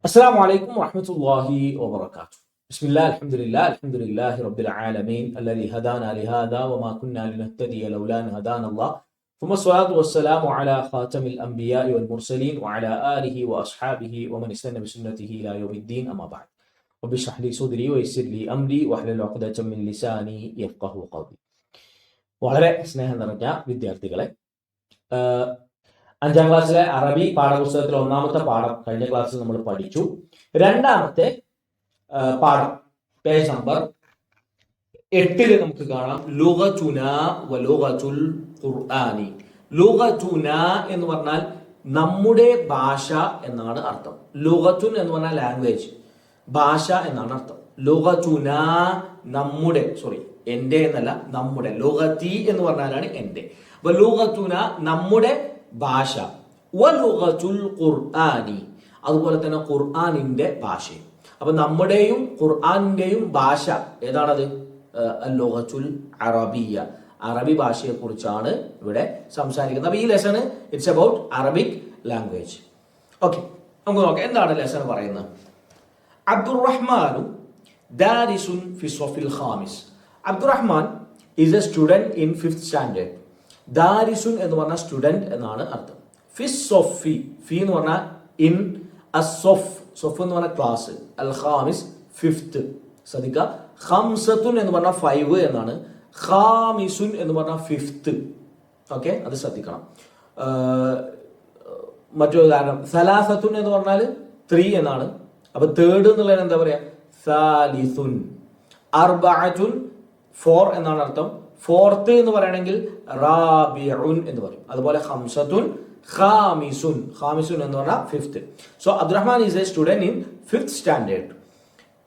السلام عليكم ورحمة الله وبركاته. بسم الله الحمد لله رب العالمين الذي هدانا لهذا وما كنا لنهتدي لولا أن هدانا الله ثم الصلاة والسلام على خاتم الأنبياء والمرسلين وعلى آله وأصحابه ومن استنى بسنته إلى يوم الدين أما بعد. رب اشرح لي صدري ويسر لي أمري واحلل عقدة من لساني يفقهوا قولي. വളരെ സ്നേഹം നിറഞ്ഞ വിദ്യാർത്ഥികളെ, അഞ്ചാം ക്ലാസ്സിലെ അറബി പാഠപുസ്തകത്തിലെ ഒന്നാമത്തെ പാഠം കഴിഞ്ഞ ക്ലാസ്സിൽ നമ്മൾ പഠിച്ചു. രണ്ടാമത്തെ പാഠം പേജ് നമ്പർ 8 നമുക്ക് കാണാം ലുഗതുന വലുഗതുൽ ഖുർആനി. ലുഗതുന എന്ന് പറഞ്ഞാൽ നമ്മുടെ ഭാഷ എന്നാണ് അർത്ഥം. ലുഗതുൻ എന്ന് പറഞ്ഞാൽ ലാംഗ്വേജ്, ഭാഷ എന്നാണ് അർത്ഥം. ലുഗതുന നമ്മുടെ, എന്റെ എന്നല്ല, നമ്മുടെ. ലുഗതി എന്ന് പറഞ്ഞാലാണ് എന്റെ. അപ്പൊ ലുഗതുന നമ്മുടെ ഭാഷ, വലുഗതുൽ ഖുർആനി അതുപോലെ തന്നെ ഖുർആനിന്റെ ഭാഷയും. അപ്പൊ നമ്മുടെയും ഖുർആനിന്റെയും ഭാഷ ഏതാണത്? ലുഗതുൽ അറബിയ, അറബി ഭാഷയെ കുറിച്ചാണ് ഇവിടെ സംസാരിക്കുന്നത്. അപ്പൊ ഈ lesson it's about Arabic language. Okay, നമുക്ക് നോക്കാം എന്താണ് ലെസൺ പറയുന്നത്. അബ്ദുറഹ്മാനു ദാരിസുൻ ഫി സ്വഫിൽ ഖാമിസ്. Abdurrahman is a student in 5th standard. ദാരിസുൻ എന്ന് പറഞ്ഞാൽ സ്റ്റുഡന്റ് എന്നാണ് അർത്ഥം. ഫി എന്ന് പറഞ്ഞാൽ ഇൻ, അസ്സൊഫ്, സൊഫ് എന്ന് പറഞ്ഞാൽ ക്ലാസ്, അൽ ഖാമിസ് 5th. ശ്രദ്ധിക്കുക, ഖംസത്തുൻ എന്ന് പറഞ്ഞാൽ 5 എന്നാണ്, ഖാമിസുൻ എന്ന് പറഞ്ഞാൽ 5th. ഓക്കെ, അത് ശ്രദ്ധിക്കണം. മറ്റൊരു ഉദാഹരണം, സലാസത്തുൻ എന്ന് പറഞ്ഞാൽ 3 എന്നാണ്. അപ്പൊ തേർഡ് എന്നുള്ളതിന് എന്താ പറയാ? സാലിസുൻ. അർബഅത്തുൻ 4 എന്നാണ് അർത്ഥം. ഫോർത്ത് എന്ന് പറയണമെങ്കിൽ റാബിഉൻ എന്ന് പറയും. അതുപോലെ ഖംസത്തുൻ, ഖാമിസുൻ. ഖാമിസുൻ എന്ന് പറഞ്ഞാൽ 5th. So Abdurrahman is a student in 5th standard.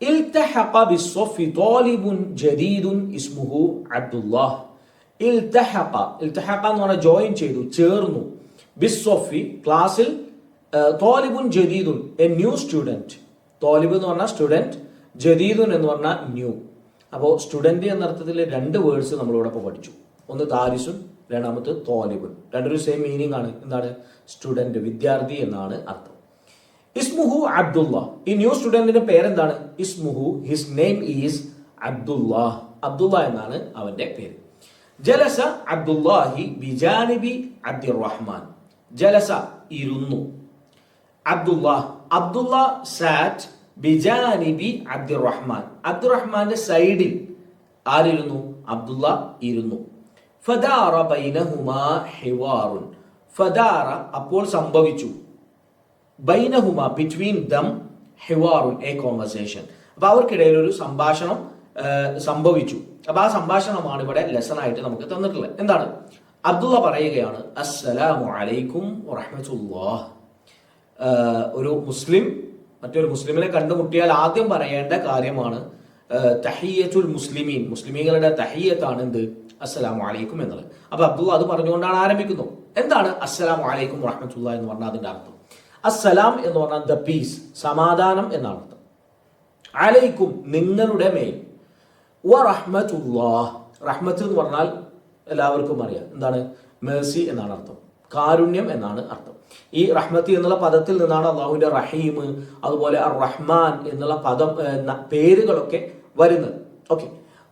ഇൽതഹഖ ബിസ്സഫി ത്വാലിബുൻ ജദീദുൻ ഇസ്മുഹു അബ്ദുല്ലാഹ്. ഇൽതഹഖ എന്ന് പറഞ്ഞാൽ ജോയിൻ ചെയ്തു, ചേർന്നു. ബിസ്സഫി ക്ലാസ്സിൽ, ത്വാലിബുൻ ജദീദുൻ എ ന്യൂ സ്റ്റുഡന്റ്. ത്വാലിബ് എന്ന് പറഞ്ഞാൽ സ്റ്റുഡന്റ്, ജദീദുൻ എന്ന് പറഞ്ഞാൽ ന്യൂ. അപ്പോൾ സ്റ്റുഡന്റ് എന്ന അർത്ഥത്തിൽ 2 വേർഡ്സ് നമ്മളിവിടെ പഠിച്ചു. ഒന്ന് ദാരിസുൻ, രണ്ടാമത്തെ ത്വാലിബുൻ. രണ്ടൊരു സെയിം മീനിങ് ആണ്. എന്താണ്? സ്റ്റുഡന്റ്, വിദ്യാർത്ഥി എന്നാണ് അർത്ഥം. ഇസ്മുഹു അബ്ദുല്ലാഹ്. ഈ ന്യൂ സ്റ്റുഡന്റിന്റെ പേരെന്താണ്? ഇസ്മുഹു, his name is Abdullah. Abdulla എന്നാണ് അവന്റെ പേര്. ജലസ അബ്ദുല്ലാഹി ബിജാനിബി അബ്ദുറഹ്മാൻ. ജലസ ഇരുന്നു. അബ്ദുല്ലാ സാറ്റ് ബിജാനിബി അബ്ദുറഹ്മാൻ. അബ്ദുറഹ്മാന്റെ സൈഡിൽ ആരിരുന്നു? അബ്ദുള്ള ഇരുന്നു. ഫദാറ ബൈനഹുമാ ഹിവാറുൻ. ഫദാറ അപ്പോൾ സംഭവിച്ചു. ബൈനഹുമാ ബിറ്റ്വീൻ ദം, ഹിവാറുൻ എ കോൺവെർസേഷൻ. അപ്പൊ അവർക്കിടയിൽ ഒരു സംഭാഷണം സംഭവിച്ചു. അപ്പൊ ആ സംഭാഷണമാണ് ഇവിടെ ലെസൺ ആയിട്ട് നമുക്ക് തന്നിട്ടുള്ളത്. എന്താണ്? അബ്ദുള്ള പറയുകയാണ്, അസ്സലാമു അലൈക്കും വറഹ്മത്തുള്ളാഹ്. ഒരു മുസ്ലിം മറ്റൊരു മുസ്ലിമിനെ കണ്ടുമുട്ടിയാൽ ആദ്യം പറയേണ്ട കാര്യമാണ് തഹിയ്യത്തുൽ മുസ്ലിമീൻ. മുസ്ലിമീങ്ങളുടെ തഹിയ്യത്താണ് എന്ത്? അസ്സലാമു അലൈക്കും എന്നുള്ളത്. അപ്പൊ അബ്ദുള്ള അത് പറഞ്ഞുകൊണ്ടാണ് ആരംഭിക്കുന്നത്. എന്താണ് അസ്സലാമു അലൈക്കും വറഹ്മത്തുള്ളാഹി എന്ന് പറഞ്ഞാൽ അതിന്റെ അർത്ഥം? അസ്സലാം എന്ന് പറഞ്ഞാൽ ദ പീസ്, സമാധാനം എന്നാണ് അർത്ഥം. അലൈക്കും നിങ്ങളുടെ മേൽ. വറഹ്മത്തുള്ളാഹ്, റഹ്മത്ത് എന്ന് പറഞ്ഞാൽ എല്ലാവർക്കും അറിയാം എന്താണ്? മേഴ്സി എന്നാണ് അർത്ഥം, കാരുണ്യം എന്നാണ് അർത്ഥം. ഈ റഹ്മത്തി എന്നുള്ള പദത്തിൽ നിന്നാണ് അള്ളാഹുവിന്റെ റഹീം, അതുപോലെ അർ റഹ്മാൻ എന്നുള്ള പദം, പേരുകളൊക്കെ വരുന്നത്. ഓക്കെ,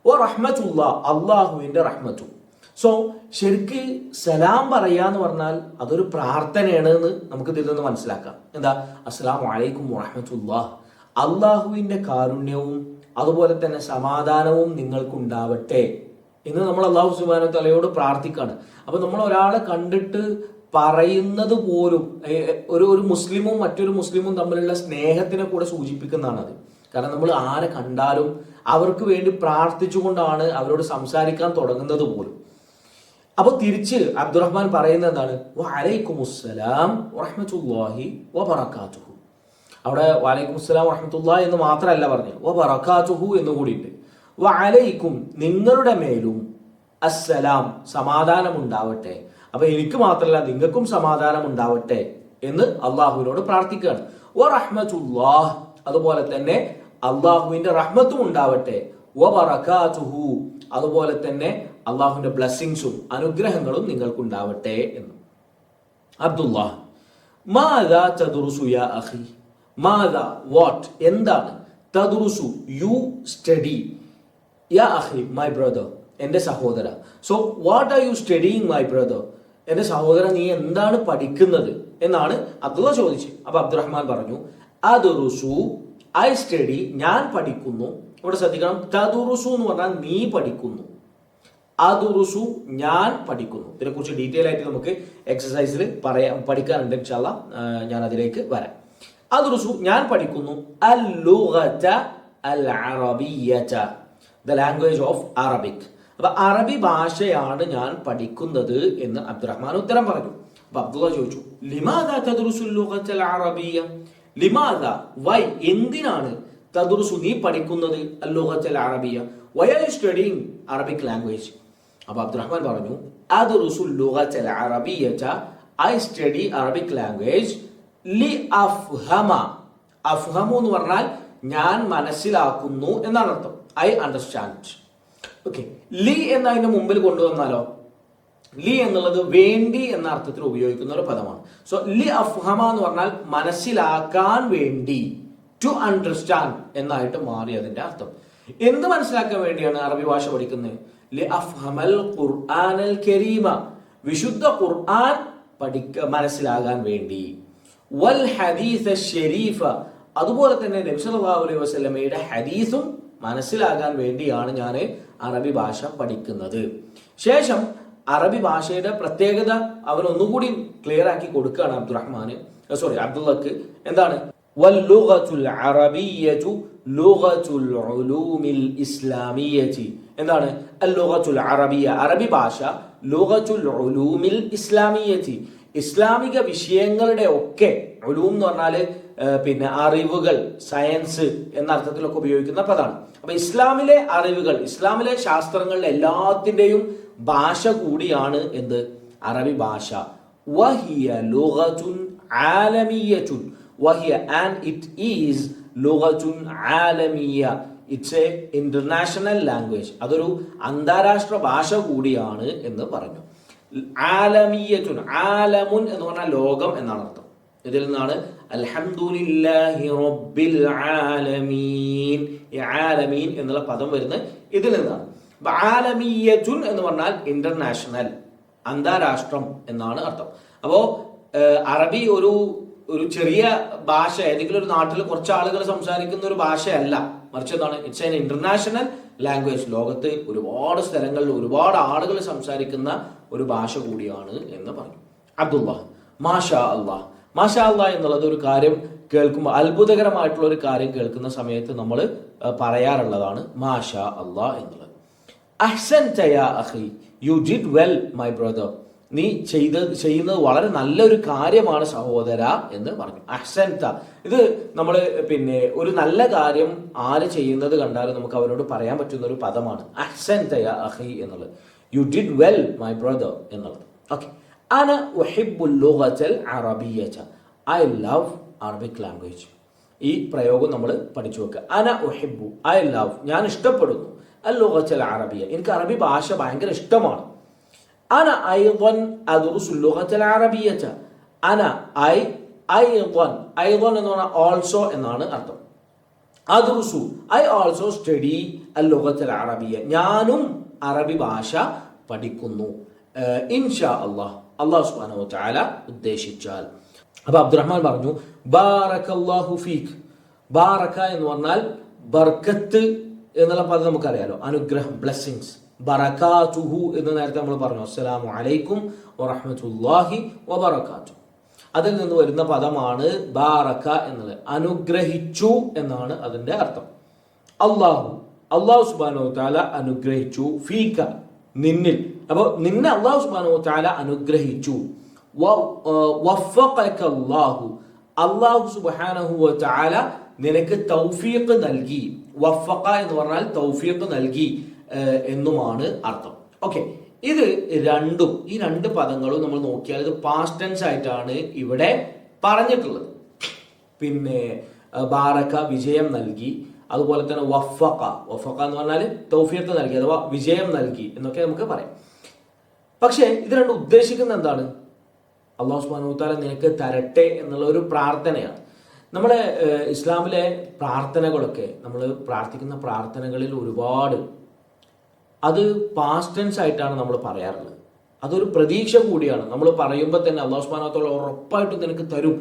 ഓ റഹ്മത്തുള്ള, അള്ളാഹുവിന്റെ റഹ്മത്തു. സോ ശരിക്ക് സലാം പറയാന്ന് പറഞ്ഞാൽ അതൊരു പ്രാർത്ഥനയാണ് എന്ന് നമുക്ക് ഇതിൽ നിന്ന് മനസ്സിലാക്കാം. എന്താ? അസ്സലാമു അലൈക്കും വറഹ്മത്തുള്ളാഹ്, അള്ളാഹുവിന്റെ കാരുണ്യവും അതുപോലെ തന്നെ സമാധാനവും നിങ്ങൾക്കുണ്ടാവട്ടെ എന്ന് നമ്മൾ അള്ളാഹു സുബ്ഹാനഹു വ തആലയോട് പ്രാർത്ഥിക്കാണ്. അപ്പൊ നമ്മൾ ഒരാളെ കണ്ടിട്ട് പറയുന്നത് പോലും ഒരു മുസ്ലിമും മറ്റൊരു മുസ്ലിമും തമ്മിലുള്ള സ്നേഹത്തിനെ കൂടെ സൂചിപ്പിക്കുന്നതാണ് അത്. കാരണം നമ്മൾ ആരെ കണ്ടാലും അവർക്ക് വേണ്ടി പ്രാർത്ഥിച്ചുകൊണ്ടാണ് അവരോട് സംസാരിക്കാൻ തുടങ്ങുന്നത് പോലും. അപ്പൊ തിരിച്ച് അബ്ദുറഹ്മാൻ പറയുന്നത് എന്താണ്? വഅലൈക്കുമുസ്സലാം വറഹ്മത്തുള്ളാഹി വബറകാതുഹു. അവിടെ വഅലൈക്കുമുസ്സലാം വറഹ്മത്തുള്ളാഹി എന്ന് മാത്രമല്ല പറഞ്ഞു, വബറകാതുഹു എന്ന് കൂടിയിട്ട്. വഅലൈക്കും നിങ്ങളുടെ മേലും, അസ്സലാം സമാധാനം ഉണ്ടാവട്ടെ. അപ്പൊ എനിക്ക് മാത്രമല്ല നിങ്ങൾക്കും സമാധാനം ഉണ്ടാവട്ടെ എന്ന് അള്ളാഹുവിനോട് പ്രാർത്ഥിക്കുകയാണ്. വറഹ്മത്തുള്ളാഹ് അതുപോലെ തന്നെ അള്ളാഹുവിന്റെ റഹ്മത്തും ഉണ്ടാവട്ടെ. വബറകാതുഹു അതുപോലെ തന്നെ അള്ളാഹുവിന്റെ ബ്ലെസ്സിങ്സും അനുഗ്രഹങ്ങളും നിങ്ങൾക്കുണ്ടാവട്ടെ എന്ന്. അബ്ദുല്ലാഹ് മാദാ തദ്റുസു യാ അഖി മാദ വാട്ട് എന്താണ്, തദ്റുസു യു സ്റ്റഡി, യാ അഖി മൈ ബ്രദർ എന്റെ സഹോദര. So what are you studying my brother, എന്റെ സഹോദര നീ എന്താണ് പഠിക്കുന്നത് എന്നാണ് അബ്ദുള്ള ചോദിച്ചത്. അപ്പൊ അബ്ദുറഹ്മാൻ പറഞ്ഞു അദ്റുസു ഐ സ്റ്റഡി, ഞാൻ പഠിക്കുന്നു. ഇവിടെ ശ്രദ്ധിക്കണം, തദ്റുസു എന്ന് പറഞ്ഞാൽ നീ പഠിക്കുന്നു, അദ്റുസു ഞാൻ പഠിക്കുന്നു. ഇതിനെക്കുറിച്ച് ഡീറ്റെയിൽ ആയിട്ട് നമുക്ക് എക്സസൈസിൽ പഠിക്കാനുണ്ട് ഇൻഷാല്ലാ, ഞാൻ അതിലേക്ക് വരാം. അദ്റുസു ഞാൻ പഠിക്കുന്നു, അൽ ലുഗത അൽ അറബിയ്യത, ദ ലാംഗ്വേജ് ഓഫ് അറബിക്. അപ്പൊ അറബി ഭാഷയാണ് ഞാൻ പഠിക്കുന്നത് എന്ന് അബ്ദുറഹ്മാൻ ഉത്തരം പറഞ്ഞു. അപ്പൊ അബ്ദുള്ള ചോദിച്ചു ലിമാദ തദ്റുസു ലുഗത അൽ അറബിയ്യ, ലിമാദ വൈ എന്തിനാണ്, തദ്റുസു നീ പഠിക്കുന്നത് അൽ ലുഗത അൽ അറബിയ്യ, why are you studying Arabic language. അപ്പൊ അബ്ദുറഹ്മാൻ പറഞ്ഞു അദ്റുസു ലുഗത അൽ അറബിയ്യത, ഐ സ്റ്റഡി അറബിക് ലാംഗ്വേജ് ലി അഫ്ഹമ, അഫ്ഹമു എന്ന് പറഞ്ഞാൽ ഞാൻ മനസ്സിലാക്കുന്നു എന്നാണ് അർത്ഥം, ഐ അണ്ടർസ്റ്റാൻഡ്. ഓക്കെ, ലി എന്നതിന്റെ മുമ്പിൽ കൊണ്ടുവന്നാലോ, ലി എന്നുള്ളത് വേണ്ടി എന്ന അർത്ഥത്തിൽ ഉപയോഗിക്കുന്ന ഒരു പദമാണ്. സോ ലി അഫ്ഹമ എന്ന് പറഞ്ഞാൽ മനസ്സിലാക്കാൻ വേണ്ടി, ടു അണ്ടർസ്റ്റാൻഡ് എന്നായിട്ട് മാറി അതിന്റെ അർത്ഥം. എന്ത് മനസ്സിലാക്കാൻ വേണ്ടിയാണ് അറബി ഭാഷ പഠിക്കുന്നത്? ലി അഫ്ഹമൽ ഖുർആനൽ കരീമ, വിശുദ്ധ ഖുർആൻ മനസ്സിലാകാൻ വേണ്ടി. വൽ ഹദീസ ശരീഫ, അതുപോലെ തന്നെ നബി സല്ലല്ലാഹു അലൈഹി വസല്ലമയുടെ ഹദീസും മനസ്സിലാകാൻ വേണ്ടിയാണ് ഞാൻ അറബി ഭാഷ പഠിക്കുന്നത്. ശേഷം അറബി ഭാഷയുടെ പ്രത്യേകത അവൻ ഒന്നുകൂടി ക്ലിയർ ആക്കി കൊടുക്കുകയാണ് അബ്ദുള്ളക്ക്. എന്താണ്? വല്ലുഗത്തുൽ അറബിയ്യതു ലുഗത്തുൽ ഉലൂമിൽ ഇസ്ലാമിയ്യതി, എന്താണ് അല്ലുഗത്തുൽ അറബിയ, അറബി ഭാഷ, ലുഗത്തുൽ ഉലൂമിൽ ഇസ്ലാമിയ്യതി, ഇസ്ലാമിക വിഷയങ്ങളുടെ ഒക്കെ, ഉലൂം എന്ന് പറഞ്ഞാല് പിന്നെ അറിവുകൾ, സയൻസ് എന്ന അർത്ഥത്തിലൊക്കെ ഉപയോഗിക്കുന്ന പദമാണ്. അപ്പൊ ഇസ്ലാമിലെ അറിവുകൾ, ഇസ്ലാമിലെ ശാസ്ത്രങ്ങളിലെ എല്ലാത്തിന്റെയും ഭാഷ കൂടിയാണ് എന്ത്? അറബി ഭാഷ. വഹിയ ലുഗതുൻ ആലമിയ്യതുൻ, വഹിയ ആൻഡ് ഇറ്റ് ഈസ് ലുഗതുൻ ആലമിയ്യ, ഇറ്റ്സ് എ ഇന്റർനാഷണൽ ലാംഗ്വേജ്, അതൊരു അന്താരാഷ്ട്ര ഭാഷ കൂടിയാണ് എന്ന് പറഞ്ഞു. ആലമിയ്യതുൻ, ആലമുൻ എന്ന് പറഞ്ഞാൽ ലോകം എന്നാണ് അർത്ഥം. ഇതിൽ നിന്നാണ് അൽഹംദുലില്ലാഹി റബ്ബിൽ ആലമീൻ, ഈ ആലമീൻ എന്നുള്ള പദം വരുന്നത് ഇതിൽ നിന്നാണ്. ആലമിയ്യതുൻ എന്ന് പറഞ്ഞാൽ ഇന്റർനാഷണൽ, അന്താരാഷ്ട്രം എന്നാണ് അർത്ഥം. അപ്പോ അറബി ഒരു ചെറിയ ഭാഷ, ഏതെങ്കിലും ഒരു നാട്ടിൽ കുറച്ച് ആളുകൾ സംസാരിക്കുന്ന ഒരു ഭാഷയല്ല, മറിച്ച് എന്താണ്? ഇറ്റ്സ് എൻ ഇന്റർനാഷണൽ ലാംഗ്വേജ്, ലോകത്ത് ഒരുപാട് സ്ഥലങ്ങളിൽ ഒരുപാട് ആളുകൾ സംസാരിക്കുന്ന ഒരു ഭാഷ കൂടിയാണ് എന്ന് പറഞ്ഞു. അബ്ദുള്ള മാഷാ അല്ലാഹ്, മാഷാ അല്ലാഹ് എന്നുള്ളത് ഒരു കാര്യം കേൾക്കുമ്പോൾ, അത്ഭുതകരമായിട്ടുള്ള ഒരു കാര്യം കേൾക്കുന്ന സമയത്ത് നമ്മൾ പറയാറുള്ളതാണ് മാഷാ അല്ലാഹ് എന്നുള്ളത്. അഹ്സൻത യാ അഖി, you did well my brother, നീ ചെയ്യുന്നത് വളരെ നല്ലൊരു കാര്യമാണ് സഹോദര എന്ന് പറഞ്ഞു. അഹ്സൻത, ഇത് നമ്മൾ പിന്നെ ഒരു നല്ല കാര്യം ആര് ചെയ്യുന്നത് കണ്ടാലും നമുക്ക് അവരോട് പറയാൻ പറ്റുന്ന ഒരു പദമാണ് അഹ്സൻത യാ അഖി എന്നുള്ളത്. U did well my brother എന്നുള്ളത്. ഓക്കെ, അന ഉഹിബ്ബുൽ ലുഗതൽ അറബിയ്യത, ഐ ലവ് അറബിക് ലാംഗ്വേജ്. ഈ പ്രയോഗം നമ്മൾ പഠിച്ചു വെക്കുക. അന ഉഹിബ്ബു, ഐ ലവ്, ഞാൻ ഇഷ്ടപ്പെടുന്നു, അൽ ലുഗതൽ അറബിയ, എനിക്ക് അറബി ഭാഷ ഭയങ്കര ഇഷ്ടമാണ്. അന അയ്ളൻ അദ്റുസുൽ ലുഗതൽ അറബിയ്യത, അന അയ്ളൻ എന്ന് പറഞ്ഞാൽ ഓൾസോ എന്നാണ് അർത്ഥം. അദ്റുസു, ഐ ഓൾസോ സ്റ്റഡി അൽ ലുഗതൽ അറബിയ, ഞാനും അറബി ഭാഷ പഠിക്കുന്നു. ഇൻഷാ അല്ലാഹ്, അല്ലാഹു സുബ്ഹാനഹു വ തആല ഉദ്ദേശിച്ചാൽ. അപ്പൊ അബ്ദുറഹ്മാൻ പറഞ്ഞു ബാറകല്ലാഹു ഫീക്. ബാറക എന്ന് പറഞ്ഞാൽ ബർക്കത്ത് എന്നുള്ള പദം നമുക്കറിയാലോ, അനുഗ്രഹം, ബ്ലെസ്സിങ്സ്. ബറകാതുഹു എന്ന് നേരത്തെ നമ്മൾ പറഞ്ഞു, അസ്സലാമു അലൈക്കും വറഹ്മത്തുള്ളാഹി വബറകാതുഹു. അതിൽ നിന്ന് വരുന്ന പദമാണ് ബാറക എന്നുള്ളത്, അനുഗ്രഹിച്ചു എന്നാണ് അതിന്റെ അർത്ഥം. അല്ലാഹു സുബ്ഹാനഹു വ തആല അനുഗ്രഹിച്ചു, ഫീക നിന്നിൽ. അപ്പോൾ നിന്നെ അല്ലാഹു സുബ്ഹാനഹു വ തആല അനുഗ്രഹിച്ചു. വഫഖക അല്ലാഹു, അല്ലാഹു സുബ്ഹാനഹു വ തആല നിനക്ക് തൗഫീഖ് നൽകി. വഫഖ എന്ന് പറഞ്ഞാൽ തൗഫീഖ് നൽകി എന്നുമാണ് അർത്ഥം. ഓക്കെ, ഇത് രണ്ടും, ഈ രണ്ട് പദങ്ങളും നമ്മൾ നോക്കിയാൽ ഇത് പാസ്റ്റ് ടെൻസ് ആയിട്ടാണ് ഇവിടെ പറഞ്ഞിട്ടുള്ളത്. പിന്നെ ബാറക വിജയം നൽകി, അതുപോലെ തന്നെ വഫഖ എന്ന് പറഞ്ഞാൽ തൗഫീഖ് നൽകി അഥവാ വിജയം നൽകി എന്നൊക്കെ നമുക്ക് പറയാം. പക്ഷേ ഇത് രണ്ടും ഉദ്ദേശിക്കുന്നത് എന്താണ്? അല്ലാഹു സുബ്ഹാനഹു വ തആല നിനക്ക് തരട്ടെ എന്നുള്ള ഒരു പ്രാർത്ഥനയാണ്. നമ്മുടെ ഇസ്ലാമിലെ പ്രാർത്ഥനകളൊക്കെ, നമ്മൾ പ്രാർത്ഥിക്കുന്ന പ്രാർത്ഥനകളിൽ ഒരുപാട് അത് പാസ്റ്റ് ടെൻസ് ആയിട്ടാണ് നമ്മൾ പറയാറുള്ളത്. അതൊരു പ്രതീക്ഷ കൂടിയാണ്. നമ്മൾ പറയുമ്പോൾ തന്നെ അല്ലാഹു സുബ്ഹാനഹു വ തആല ഉറപ്പായിട്ടും നിനക്ക് തരും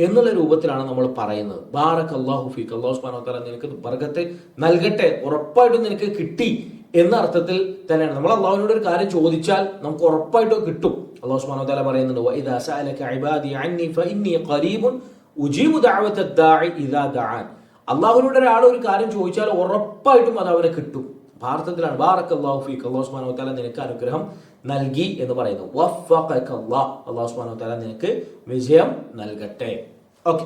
എന്നുള്ള രൂപത്തിലാണ് നമ്മൾ പറയുന്നത്. ബാറക അല്ലാഹു ഫീക, അല്ലാഹു സുബ്ഹാനഹു വ തആല നിനക്ക് ബർക്കത്ത് നൽകട്ടെ, ഉറപ്പായിട്ടും നിനക്ക് കിട്ടി എന്ന അർത്ഥത്തിൽ തന്നെയാണ്. നമ്മൾ അള്ളാഹുവിനോട് ഒരു കാര്യം ചോദിച്ചാൽ നമുക്ക് ഉറപ്പായിട്ടും കിട്ടും. അല്ലാഹു സുബ്ഹാനഹു വ തആല പറയുന്നുണ്ട്, വഇദാ സഅലക ഇബാദി അന്നി ഫഇന്നി ഖരീബുൻ ഉജീബു ദഅവത ദാഇ ഇദാ ദഅൻ. അള്ളാഹുവിനോട് ഒരാൾ ഒരു കാര്യം ചോദിച്ചാൽ ഉറപ്പായിട്ടും അത് അവനെ കിട്ടും. ഭാരതത്തിലാണ് ബാറക്കല്ലാഹു ഫീക, അല്ലാഹു സുബ്ഹാനഹു വ തആല നിനക്ക് അനുഗ്രഹം നൽകി എന്ന് പറയുന്നു. വഫഖക അല്ലാഹ്, അല്ലാഹു സുബ്ഹാനഹു വ തആല നിനക്ക് വിജയം നൽകട്ടെ. ഓക്കെ,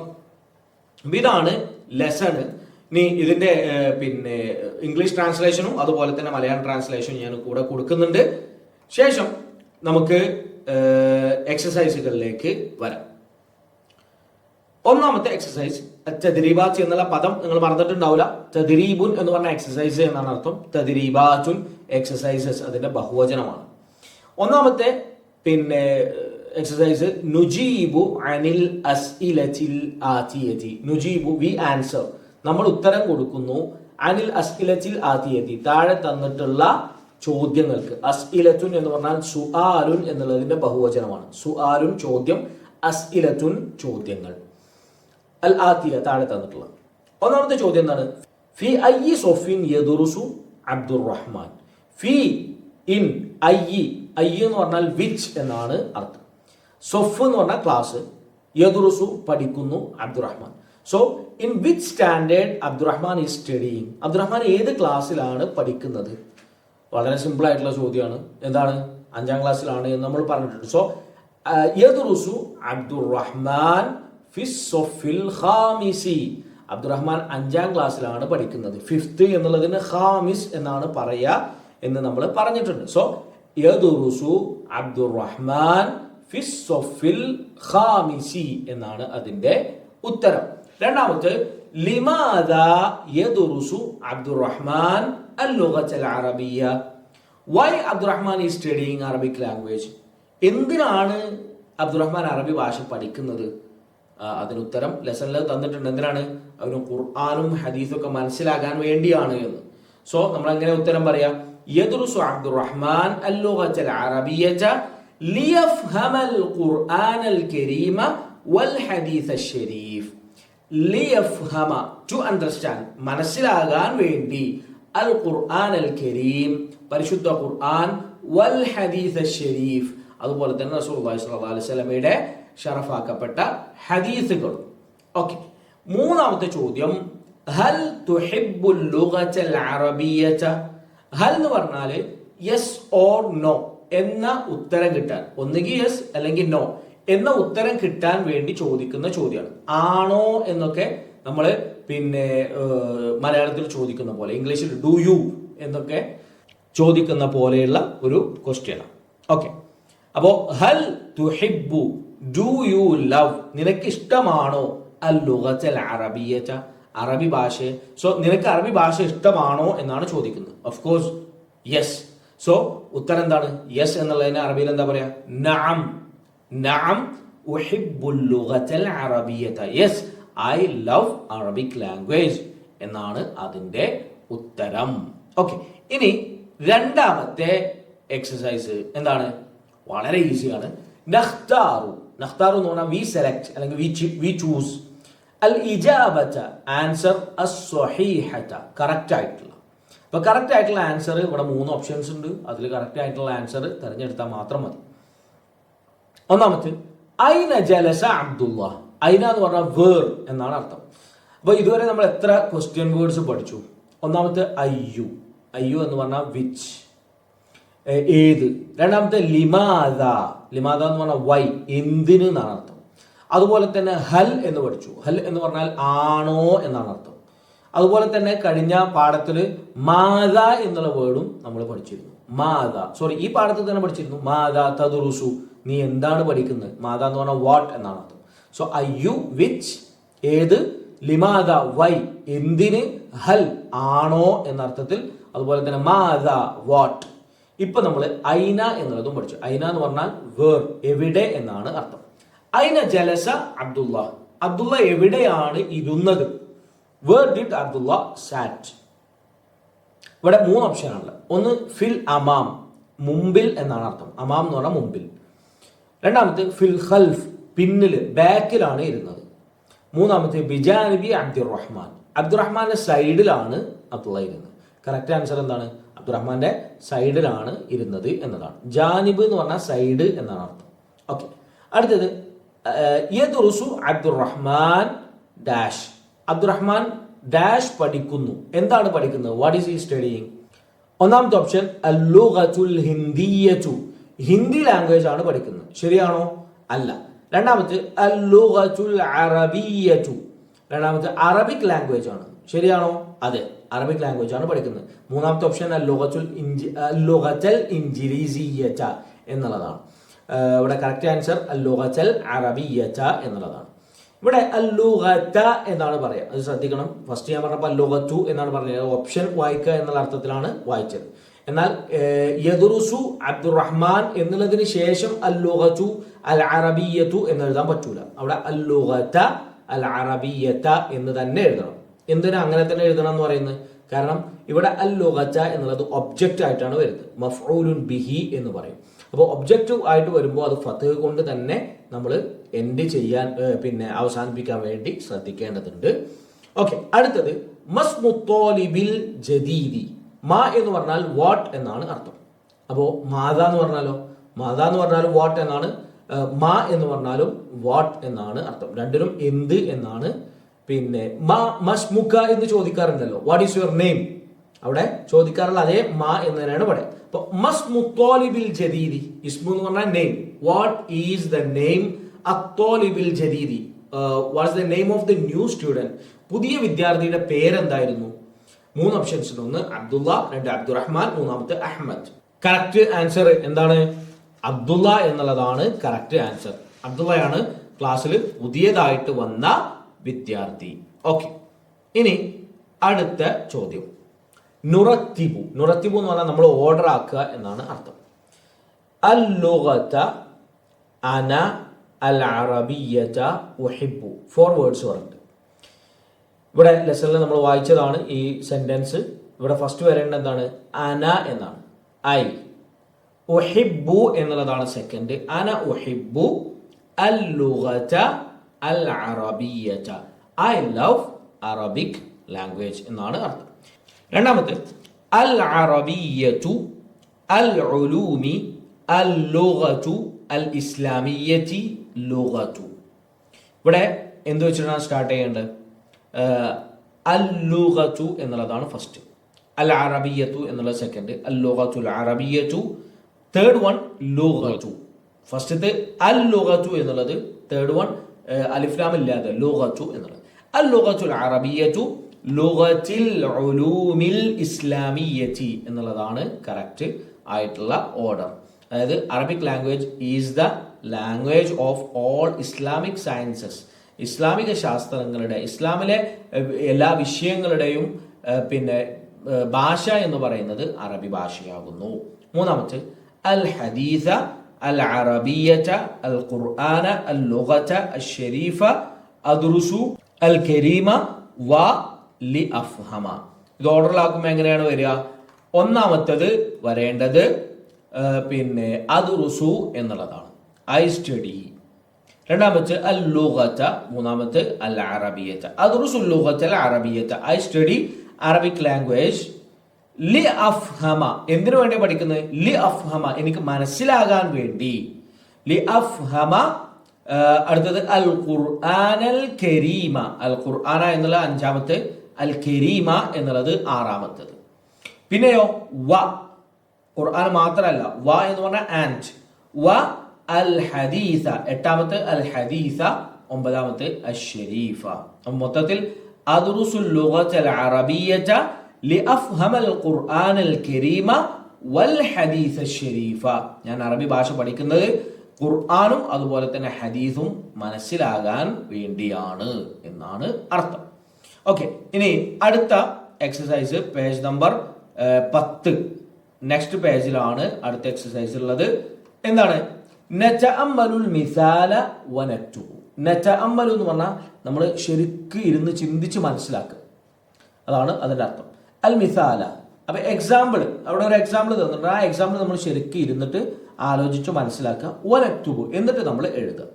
ഇതാണ് ലെസൺ. ഇനി ഇതിന്റെ പിന്നെ ഇംഗ്ലീഷ് ട്രാൻസ്ലേഷനും അതുപോലെ തന്നെ മലയാളം ട്രാൻസ്ലേഷനും ഞാൻ കൂടെ കൊടുക്കുന്നുണ്ട്. ശേഷം നമുക്ക് എക്സസൈസുകളിലേക്ക് വരാം. ഒന്നാമത്തെ എക്സസൈസ് തദ്രീബാത്ത് എന്നുള്ള പദം നിങ്ങൾ മറന്നിട്ടുണ്ടാവില്ല. തദ്രീബുൻ എന്ന് പറഞ്ഞ എക്സസൈസ് എന്നാണ് അർത്ഥം. തദ്രീബാത്തുൻ എക്സസൈസസ് അതിന്റെ ബഹുവചനമാണ്. ഒന്നാമത്തെ പിന്നെ എക്സസൈസ് നുജീബു അനിൽ അസ്ഇലതിൽ ആതിയതി. നുജീബു വി ആൻസർ, നമ്മൾ ഉത്തരം കൊടുക്കുന്നു. അനിൽ അസ്ഇലതിൽ ആതിയതി താഴെ തന്നിട്ടുള്ള ചോദ്യങ്ങൾക്ക്. അസ്ഇലത്തുൻ എന്ന് പറഞ്ഞാൽ സുആലുൻ എന്നുള്ളതിന്റെ ബഹുവചനമാണ്. സുആലുൻ ചോദ്യം, അസ്ഇലത്തുൻ ചോദ്യങ്ങൾ. അൽ ആതിയ താഴെ തന്നിട്ടുള്ള ഒന്നാമത്തെ ചോദ്യം എന്താണ്? ഫി അയ്യി സൊഫിൻ യദുറുസു അബ്ദുറഹ്മാൻ. ഫി ഇൻ അയ്യി, അയ്യി എന്ന് പറഞ്ഞാൽ വിച്ച് എന്നാണ് അർത്ഥം. സൊഫ് എന്ന് പറഞ്ഞാൽ ക്ലാസ്, യദുറുസു പഠിക്കുന്നു, Abdurahman. So in which standard Abdurahman is studying. Abdurahman ഏത് ക്ലാസ്സിലാണ് പഠിക്കുന്നത്? വളരെ സിമ്പിൾ ആയിട്ടുള്ള ചോദ്യമാണ്. എന്താണ്? 5ാം ക്ലാസ്സിലാണ് എന്ന് നമ്മൾ പറഞ്ഞിട്ടുണ്ട്. സോ യദുറുസു അബ്ദുറഹ്മാൻ ഫിസ്സൊഫിൽ ഖാമിസി. അബ്ദുറഹ്മാൻ 5ാം ക്ലാസ്സിലാണ് പഠിക്കുന്നത്. ഫിഫ്ത്ത് എന്നുള്ളതിന് ഖാമിസ് എന്നാണ് പറയുക എന്ന് നമ്മൾ പറഞ്ഞിട്ടുണ്ട്. സോ യദുറുസു അബ്ദുറഹ്മാൻ ഫിസ്സൊഫിൽ ഖാമിസി എന്നാണ് അതിന്റെ ഉത്തരം. രണ്ടാമത്തെ ലിമാദാ യദുറുസു അബ്ദുറഹ്മാൻ അൽ-ലുഗത്തുൽ അറബിയ്യ. Why Abdurrahman is studying Arabic language. എന്തിനാണ് അബ്ദുറഹ്മാൻ അറബി ഭാഷ പഠിക്കുന്നത്? അതിനുത്തരം ലെസണിൽ തന്നിട്ടുണ്ട്. എന്തിനാണ്? അവന് ഖുർആനും ഹദീസും ഒക്കെ മനസ്സിലാകാൻ വേണ്ടിയാണ് എന്ന്. സോ നമ്മൾ എങ്ങനെ ഉത്തരം പറയാം? യദ്റുസു അബ്ദുറഹ്മാൻ അൽ-ലുഗത്തുൽ അറബിയ്യത ലിയഫ്ഹമൽ ഖുർആനൽ കരീമ വൽ ഹദീസ് അശ്ശരീഫ്. ലിയഫ്ഹമ ടു അണ്ടർസ്റ്റാൻഡ്, മനസ്സിലാകാൻ വേണ്ടി, അൽ ഖുർആൻ അൽ കരീം പരിശുദ്ധ ഖുർആൻ, വൽ ഹദീസ് അശ്ശരീഫ് അതുപോലെ തന്നെ റസൂലുള്ളാഹി സ്വല്ലല്ലാഹു അലൈഹി വസല്ലമയുടെ ഷറഫാക്കപ്പെട്ട ഹദീസുകളും. ഓക്കെ, മൂന്നാമത്തെ ചോദ്യം ഹൽ തുഹിബ്ബുൽ ലുഗത്തുൽ അറബിയ്യത. ഹൽ എന്ന് പറഞ്ഞാൽ യെസ് ഓർ നോ എന്ന ഉത്തരം കിട്ടാൻ, ഒന്നുകിൽ യെസ് അല്ലെങ്കിൽ നോ എന്ന ഉത്തരം കിട്ടാൻ വേണ്ടി ചോദിക്കുന്ന ചോദ്യമാണ്. ആണോ എന്നൊക്കെ നമ്മൾ പിന്നെ മലയാളത്തിൽ ചോദിക്കുന്ന പോലെ, ഇംഗ്ലീഷിൽ ഡു യു എന്നൊക്കെ ചോദിക്കുന്ന പോലെയുള്ള ഒരു ക്വസ്റ്റ്യനാണ്. ഓക്കെ, അപ്പോ ഹൽ തുഹിബ്ബു, ഡു യു ലവ്, നിനക്ക് ഇഷ്ടമാണോ അൽ ലുഗത്തുൽ അറബിയ്യത, അറബി ഭാഷയെ. സോ നിനക്ക് അറബി ഭാഷ ഇഷ്ടമാണോ എന്നാണ് ചോദിക്കുന്നത്. Of course yes. സോ ഉത്തരം എന്താണ്? യെസ് എന്നുള്ളതിന് അറബിയിൽ എന്താ പറയാ? നഅം. നഅം ഉഹിബ്ബുൽ ലുഗത്തുൽ അറബിയ്യത. Yes, I love Arabic language എന്നാണ് അതിന്റെ ഉത്തരം. ഓക്കെ, ഇനി രണ്ടാമത്തെ എക്സസൈസ് എന്താണ്? വളരെ ഈസിയാണ്. നഖ്താറു. നഖ്താറു എന്ന് പറഞ്ഞാൽ വി സെലക്ട് അല്ലെങ്കിൽ വി ചൂസ്. അൽ ഇജാബത, ആൻസർ, അസ്സഹീഹത, കറക്റ്റ് ആയിട്ടുള്ള. അപ്പൊ കറക്റ്റ് ആയിട്ടുള്ള ആൻസർ ഇവിടെ 3 ഓപ്ഷൻസ് ഉണ്ട്. അതിൽ കറക്റ്റ് ആയിട്ടുള്ള ആൻസർ തിരഞ്ഞെടുത്താൽ മാത്രം മതി. ഒന്നാമത്തെ ഐന ജലസ അബ്ദുള്ള. ഐന എന്ന് പറഞ്ഞാൽ വേർ എന്നാണ് അർത്ഥം. അപ്പൊ ഇതുവരെ നമ്മൾ എത്ര ക്വസ്റ്റ്യൻ വേർഡ്സ് പഠിച്ചു? ഒന്നാമത്തെ അയ്യു. അയ്യു എന്ന് പറഞ്ഞാൽ വിച്ച്, ഏത്. രണ്ടാമത്തെ ലിമാദ. ലിമാദ എന്ന് പറഞ്ഞാൽ വൈ, എന്തിന് എന്നാണ് അർത്ഥം. അതുപോലെ തന്നെ ഹൽ എന്ന് പഠിച്ചു. ഹൽ എന്ന് പറഞ്ഞാൽ ആണോ എന്നാണ് അർത്ഥം. അതുപോലെ തന്നെ കഴിഞ്ഞ പാഠത്തിൽ മാദ എന്നുള്ള വേർഡും നമ്മൾ പഠിച്ചിരുന്നു. മാദ, സോറി, ഈ പാഠത്തിൽ തന്നെ പഠിച്ചിരുന്നു. മാദ തദ്റുസു, നീ എന്താണ് പഠിക്കുന്നത്. മാദ എന്ന് പറഞ്ഞാൽ വാട്ട് എന്നാണ് അർത്ഥം. സോ അയ്യു വിച്ച്, ഏത്. ലിമാദ വൈ, എന്തിന്. ഹൽ ആണോ എന്ന അർത്ഥത്തിൽ. അതുപോലെ തന്നെ മാദ വാട്ട്. ഇപ്പൊ നമ്മൾ ഐന എന്നുള്ളതും പഠിച്ചു. ഐന എന്ന് പറഞ്ഞാൽ വേർ, എവിടെ എന്നാണ് അർത്ഥം. ഐന ജലസ അബ്ദുള്ള, അബ്ദുള്ള എവിടെയാണ് ഇരുന്നത്? വേർ ഡിഡ് അബ്ദുള്ള സാറ്റ്? ഇവിടെ 3 ഓപ്ഷൻ ആണല്ലോ. ഒന്ന് ഫിൽ അമാം, മുമ്പിൽ എന്നാണ് അർത്ഥം. അമാം എന്ന് പറഞ്ഞാൽ മുമ്പിൽ. രണ്ടാമത്തെ ഫിൽ ഖൽഫ്, പിന്നില് ബാക്കിലാണ് ഇരുന്നത്. മൂന്നാമത്തെ ബിജാനിബി അബ്ദുറഹ്മാൻ, അബ്ദുറഹ്മാന്റെ സൈഡിലാണ് അബ്ദുള്ള ഇരുന്നത്. കറക്റ്റ് ആൻസർ എന്താണ്? അബ്ദുറഹ്മാന്റെ സൈഡിലാണ് ഇരുന്നത് എന്നതാണ്. ജാനിബ് എന്ന് പറഞ്ഞാൽ സൈഡ് എന്നാണ് അർത്ഥം. ഓക്കെ, അടുത്തത് യദ്റുസു അബ്ദുറഹ്മാൻ ഡാഷ്, അബ്ദുറഹ്മാൻ ഡാഷ് പഠിക്കുന്നു. എന്താണ് പഠിക്കുന്നത്? What is he studying? ഒന്നാമത്തെ ഓപ്ഷൻ അൽ-ലുഗത്തുൽ ഹിന്ദിയ്യതു, ഹിന്ദി ലാംഗ്വേജ് ആണ് പഠിക്കുന്നത്. ശരിയാണോ? അല്ല. രണ്ടാമത്തെ അൽ-ലുഗത്തുൽ അറബിയ്യതു, രണ്ടാമത്തെ അറബിക് ലാംഗ്വേജ് ആണ്. ശരിയാണോ? അതെ, അറബിക് ലാംഗ്വേജ് ആണ് പഠിക്കുന്നത്. മൂന്നാമത്തെ ഓപ്ഷൻ അൽ-ലുഗത്തുൽ ഇൻജിലീസിയ്യത എന്നുള്ളതാണ്. ഇവിടെ കറക്റ്റ് ആൻസർ അൽ-ലുഗത്തുൽ അറബിയ്യത എന്നുള്ളതാണ്. ഇവിടെ അൽ-ലുഗത എന്നാണ് പറയുക, അത് ശ്രദ്ധിക്കണം. ഫസ്റ്റ് ഞാൻ പറഞ്ഞപ്പോൾ അൽ-ലുഗതു എന്നാണ് പറഞ്ഞത്, ഓപ്ഷൻ വായിക്കുക എന്നുള്ള അർത്ഥത്തിലാണ് വായിച്ചത്. എന്നാൽ യദ്റുസു അബ്ദുറഹ്മാൻ എന്നുള്ളതിന് ശേഷം അൽ-ലുഗതു അൽ അറബിയ്യതു എന്ന് എഴുതാൻ പറ്റൂല. അവിടെ അൽ-ലുഗത അൽ അറബിയ്യത എന്ന് തന്നെ എഴുതണം. എന്തിനാ അങ്ങനെ തന്നെ എഴുതണം എന്ന് പറയുന്നത്? കാരണം ഇവിടെ അൽ-ലുഗത എന്നുള്ളത് ഒബ്ജക്റ്റ് ആയിട്ടാണ് വരുന്നത്, മഫ്ഊലുൻ ബിഹി എന്ന് പറയും. അപ്പോൾ ഒബ്ജക്റ്റീവ് ആയിട്ട് വരുമ്പോൾ അത് ഫത്ഹ് കൊണ്ട് തന്നെ നമ്മൾ എൻഡ് ചെയ്യാൻ അവസാനിപ്പിക്കാൻ വേണ്ടി ശ്രദ്ധിക്കേണ്ടതുണ്ട്. ഓക്കെ, അടുത്തത് മസ്മു ത്വാലിബിൽ ജദീദി, മാ എന്ന് പറഞ്ഞാൽ വാട്ട് എന്നാണ് അർത്ഥം. അപ്പോൾ മാദാ എന്ന് പറഞ്ഞാലോ? മാദാ എന്ന് പറഞ്ഞാലും വാട്ട് എന്നാണ്, മാ എന്ന് പറഞ്ഞാലും വാട്ട് എന്നാണ് അർത്ഥം. രണ്ടിനും എന്ത് എന്നാണ്. പിന്നെ മാ മസ്മുക എന്ന് ചോദിക്കാറുണ്ടല്ലോ, വാട്ട് ഈസ് യുവർ നെയിം? അവിടെ ചോദിക്കാറുള്ള അതേ മാ എന്ന് തന്നെയാണ് ഇവിടെ. അപ്പൊ മസ്മു ത്വാലിബിൽ ജദീദി, ഇസ്മു എന്ന് പറഞ്ഞാൽ name. What is the name അത്വാലിബിൽ ജദീദി? What is the name of the new student? പുതിയ വിദ്യാർത്ഥിയുടെ പേരെന്തായിരുന്നു? 3 ഓപ്ഷൻസ്. ഒന്ന് അബ്ദുള്ള, 2 അബ്ദുറഹ്മാൻ, 3 അഹ്മദ്. കറക്റ്റ് ആൻസർ എന്താണ്? അബ്ദുള്ള എന്നുള്ളതാണ് കറക്റ്റ് ആൻസർ. അബ്ദുള്ളയാണ് ക്ലാസ്സിൽ പുതിയതായിട്ട് വന്ന വിദ്യാർത്ഥി. ഓക്കെ, ഇനി അടുത്ത ചോദ്യം. നുറത്തിബു, നുറത്തിബു എന്ന് പറഞ്ഞാൽ നമ്മൾ ഓർഡർ ആക്കുക എന്നാണ് അർത്ഥം. അൽ-ലുഗത, അന, അൽ അറബിയ്യത, ഉഹിബ്ബു. 4 വേർഡ്സ് പറഞ്ഞിട്ട് ഇവിടെ ലെസണിൽ നമ്മൾ വായിച്ചതാണ് ഈ സെന്റൻസ്. ഇവിടെ ഫസ്റ്റ് വരേണ്ടത് എന്താണ്? അന എന്നാണ്, ഐ. ഉഹിബ്ബു എന്നുള്ളതാണ് സെക്കൻഡ്. അന ഉഹിബ്ബു അൽ-ലുഗത അൽ അറബിയ്യത, ഐ ലവ് അറബിക് ലാംഗ്വേജ് എന്നാണ് അർത്ഥം. രണ്ടാമത്തെ അൽ അറബിയ്യതു അൽ ഉലൂമി അൽ ലുഗതു അൽ ഇസ്ലാമിയ്യതി ലുഗതു. ഇവിടെ എന്ത് വെച്ചിട്ടാണ് സ്റ്റാർട്ട് ചെയ്യേണ്ടത്? അൽ ലുഗതു എന്നുള്ളതാണ് ഫസ്റ്റ്, അൽ അറബിയ്യതു എന്നുള്ളത് സെക്കൻഡ്, അൽ ലുഗത്തുൽ അറബിയ്യതു തേർഡ് വൺ ലുഗതു. ഫസ്റ്റത്തെ അൽ ലുഗതു എന്നുള്ളത്, തേർഡ് വൺ അലിഫ്ലാം ഇല്ലാതെ ലുഗതു എന്നുള്ളത്. അൽ ലുഗത്തുൽ അറബിയ്യതു ലുഗത്തിൽ ഉലൂമിൽ ഇസ്ലാമിയ്യതി എന്നുള്ളതാണ് കറക്റ്റ് ആയിട്ടുള്ള ഓർഡർ. അതായത് Arabic language is the language of all Islamic sciences, ഇസ്ലാമിക ശാസ്ത്രങ്ങളുടെ, ഇസ്ലാമിലെ എല്ലാ വിഷയങ്ങളുടെയും ഭാഷ എന്ന് പറയുന്നത് അറബി ഭാഷയാകുന്നു. മൂന്നാമത്തെ അൽ ഹദീസ അൽ അറബിയ്യത അൽ ഖുർആന അൽ ലുഗത അൽ ശരീഫ അദ്റുസു അൽ കരീമ വ ലി അഫ്ഹമ. ഇത് ഓർഡറിലാക്കുമ്പോൾ എങ്ങനെയാണ് വരിക? ഒന്നാമത്തേത് വരേണ്ടത് അദ്റുസു എന്നുള്ളതാണ്, ഐ സ്റ്റഡി. രണ്ടാമത്തെ അൽ ലുഗത, മൂന്നാമത്തെ അൽ അറബിയ്യത. അദ്റുസു ലുഗത അൽ അറബിയ്യത, ഐ സ്റ്റഡി അറബിക് ലാംഗ്വേജ്. ലി അഫ്ഹമ, എന്തിനു വേണ്ടി പഠിക്കുന്നത്? ലി അഫ്ഹമ, എനിക്ക് മനസ്സിലാകാൻ വേണ്ടി. ലി അഫ്ഹമ. അടുത്തത് അൽ ഖുർആൻ അൽ കരീമ, അൽ ഖുർആന എന്നുള്ള 5-മത്തെ, അൽ കരീമ എന്നുള്ളത് 6-മത്തത്. പിന്നെയോ വ, ഖുർആൻ മാത്രമല്ല, വ എന്ന് പറഞ്ഞാൽ ആൻഡ്. വ അൽ ഹദീസ 8-മത്തെ, അൽ ഹദീസ 9-മത്തെ, അൽ ശരീഫ. മൊത്തത്തിൽ അദ്റുസുൽ ലുഗത അൽ അറബിയ്യത ലി അഫ്ഹമ അൽ ഖുർആൻ അൽ കരീമ വൽ ഹദീസ അൽ ശരീഫ. ഞാൻ അറബി ഭാഷ പഠിക്കുന്നത് ഖുർആനും അതുപോലെ തന്നെ ഹദീസും മനസ്സിലാകാൻ വേണ്ടിയാണ് എന്നാണ് അർത്ഥം. ഓക്കെ, ഇനി അടുത്ത എക്സസൈസ് പേജ് നമ്പർ 10, നെക്സ്റ്റ് പേജിലാണ് അടുത്ത എക്സസൈസ് ഉള്ളത്. എന്താണ്? നതഅമ്മലുൽ മിസാല വനക്തുബു. നതഅമ്മലു എന്ന് പറഞ്ഞാൽ നമ്മൾ ശരിക്ക് ഇരുന്ന് ചിന്തിച്ച് മനസ്സിലാക്കുക, അതാണ് അതിൻ്റെ അർത്ഥം. അൽ മിസാല, അപ്പം എക്സാമ്പിൾ, അവിടെ ഒരു എക്സാമ്പിൾ തന്നിട്ടുണ്ട്, ആ എക്സാമ്പിൾ നമ്മൾ ശരിക്കും ഇരുന്നിട്ട് ആലോചിച്ച് മനസ്സിലാക്കുക. വനക്തുബു, എന്നിട്ട് നമ്മൾ എഴുതുക.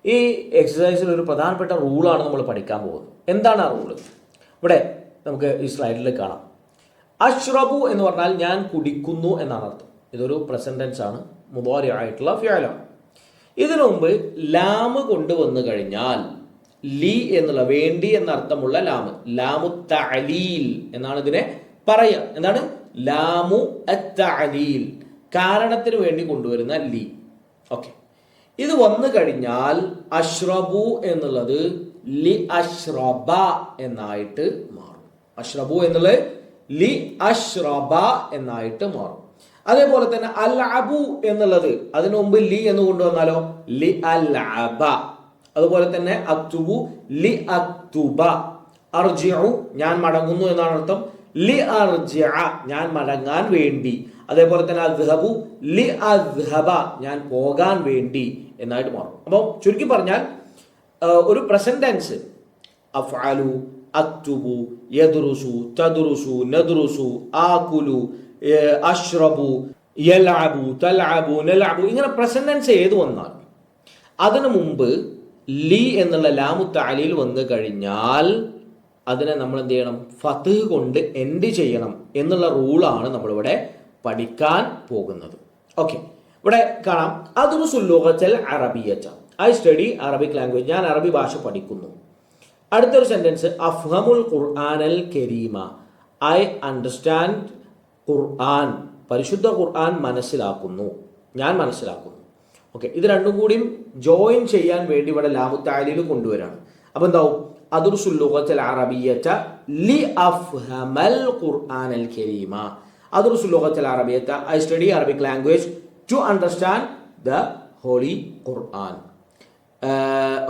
ഈ എക്സസൈസിൽ ഒരു പ്രധാനപ്പെട്ട റൂളാണ് നമ്മൾ പഠിക്കാൻ പോകുന്നത്. എന്താണ് ആ റൂള്? ഇവിടെ നമുക്ക് ഈ സ്ലൈഡിൽ കാണാം. അഷ്റബു എന്ന് പറഞ്ഞാൽ ഞാൻ കുടിക്കുന്നു എന്നാണ് അർത്ഥം. ഇതൊരു പ്രസന്റ് ടെൻസ് ആണ്, മുദാരി ആയിട്ടുള്ള ഫിഅലാണ്. ഇതിനു മുമ്പ് ലാമ് കൊണ്ടുവന്നു കഴിഞ്ഞാൽ ലി എന്നുള്ള വേണ്ടി എന്നർത്ഥമുള്ള ലാമ്, ലാമു തഅലീൽ എന്നാണ് ഇതിനെ പറയുക. എന്താണ്? ലാമു അത്തഅലീൽ, കാരണത്തിന് വേണ്ടി കൊണ്ടുവരുന്ന ലി. ഓക്കെ, ഇത് വന്നു കഴിഞ്ഞാൽ അഷ്റബു എന്നുള്ളത് ലി അഷ്റബ എന്നായിട്ട് മാറും. അഷ്റബു എന്നുള്ളത് ലി അഷ്റബ എന്നായിട്ട് മാറും. അതേപോലെ തന്നെ അൽ അബു എന്നുള്ളത് അതിനു മുമ്പ് ലി എന്ന് കൊണ്ടുവന്നാലോ ലി അൽ അബ. അതുപോലെ തന്നെ അക്തുബു ലി അക്തുബ. അർജിഉ ഞാൻ മടങ്ങുന്നു എന്നാണ് അർത്ഥം. ലി അർജിഅ ഞാൻ മടങ്ങാൻ വേണ്ടി. അതേപോലെ തന്നെ അദ്ഹബു ലി അദ്ഹബ ഞാൻ പോകാൻ വേണ്ടി എന്നായിട്ട് മാറും. അപ്പോൾ ചുരുക്കി പറഞ്ഞാൽ ഒരു പ്രസന്റ് ടെൻസ് അഫ്അലു, അക്തുബു, യദ്റുസു, തദ്റുസു, നദ്റുസു, ആകുലു, അഷ്റബു, യൽഅബു, തൽഅബു, നൽഅബു, ഇങ്ങനെ പ്രസന്റ് ടെൻസ് ഏത് വന്നാൽ അതിനു മുമ്പ് ലി എന്നുള്ള ലാമു തഅലീൽ വന്നു കഴിഞ്ഞാൽ അതിനെ നമ്മൾ എന്ത് ചെയ്യണം? ഫത്ഹ് കൊണ്ട് എൻഡ് ചെയ്യണം എന്നുള്ള റൂളാണ് നമ്മളിവിടെ പഠിക്കാൻ പോകുന്നത്. ഓക്കെ, ഇവിടെ കാണാം അദ്റുസുൽ ലുഗത്തൽ അറബിയ്യത, ഐ സ്റ്റഡി അറബിക് ലാംഗ്വേജ്, ഞാൻ അറബി ഭാഷ പഠിക്കുന്നു. അടുത്തൊരു സെന്റൻസ് അഫ്ഹമുൽ ഖുർആനൽ കരീമ, ഐ അണ്ടർസ്റ്റാൻഡ് ഖുർആൻ, പരിശുദ്ധ ഖുർആൻ മനസ്സിലാക്കുന്നു, ഞാൻ മനസ്സിലാക്കുന്നു. ഓക്കെ, ഇത് രണ്ടും കൂടിയും ജോയിൻ ചെയ്യാൻ വേണ്ടി ഇവിടെ ലാമു തഅലീൽ കൊണ്ടുവരാണ്. അപ്പൊ എന്താവും? അദ്റുസുൽ ലുഗത്തൽ അറബിയ്യത ലി അഫ്ഹമൽ ഖുർആനൽ കരീമ. അദ്റുസുൽ ലുഗത്തൽ അറബിയ്യത, I study Arabic language to understand the holy Quran.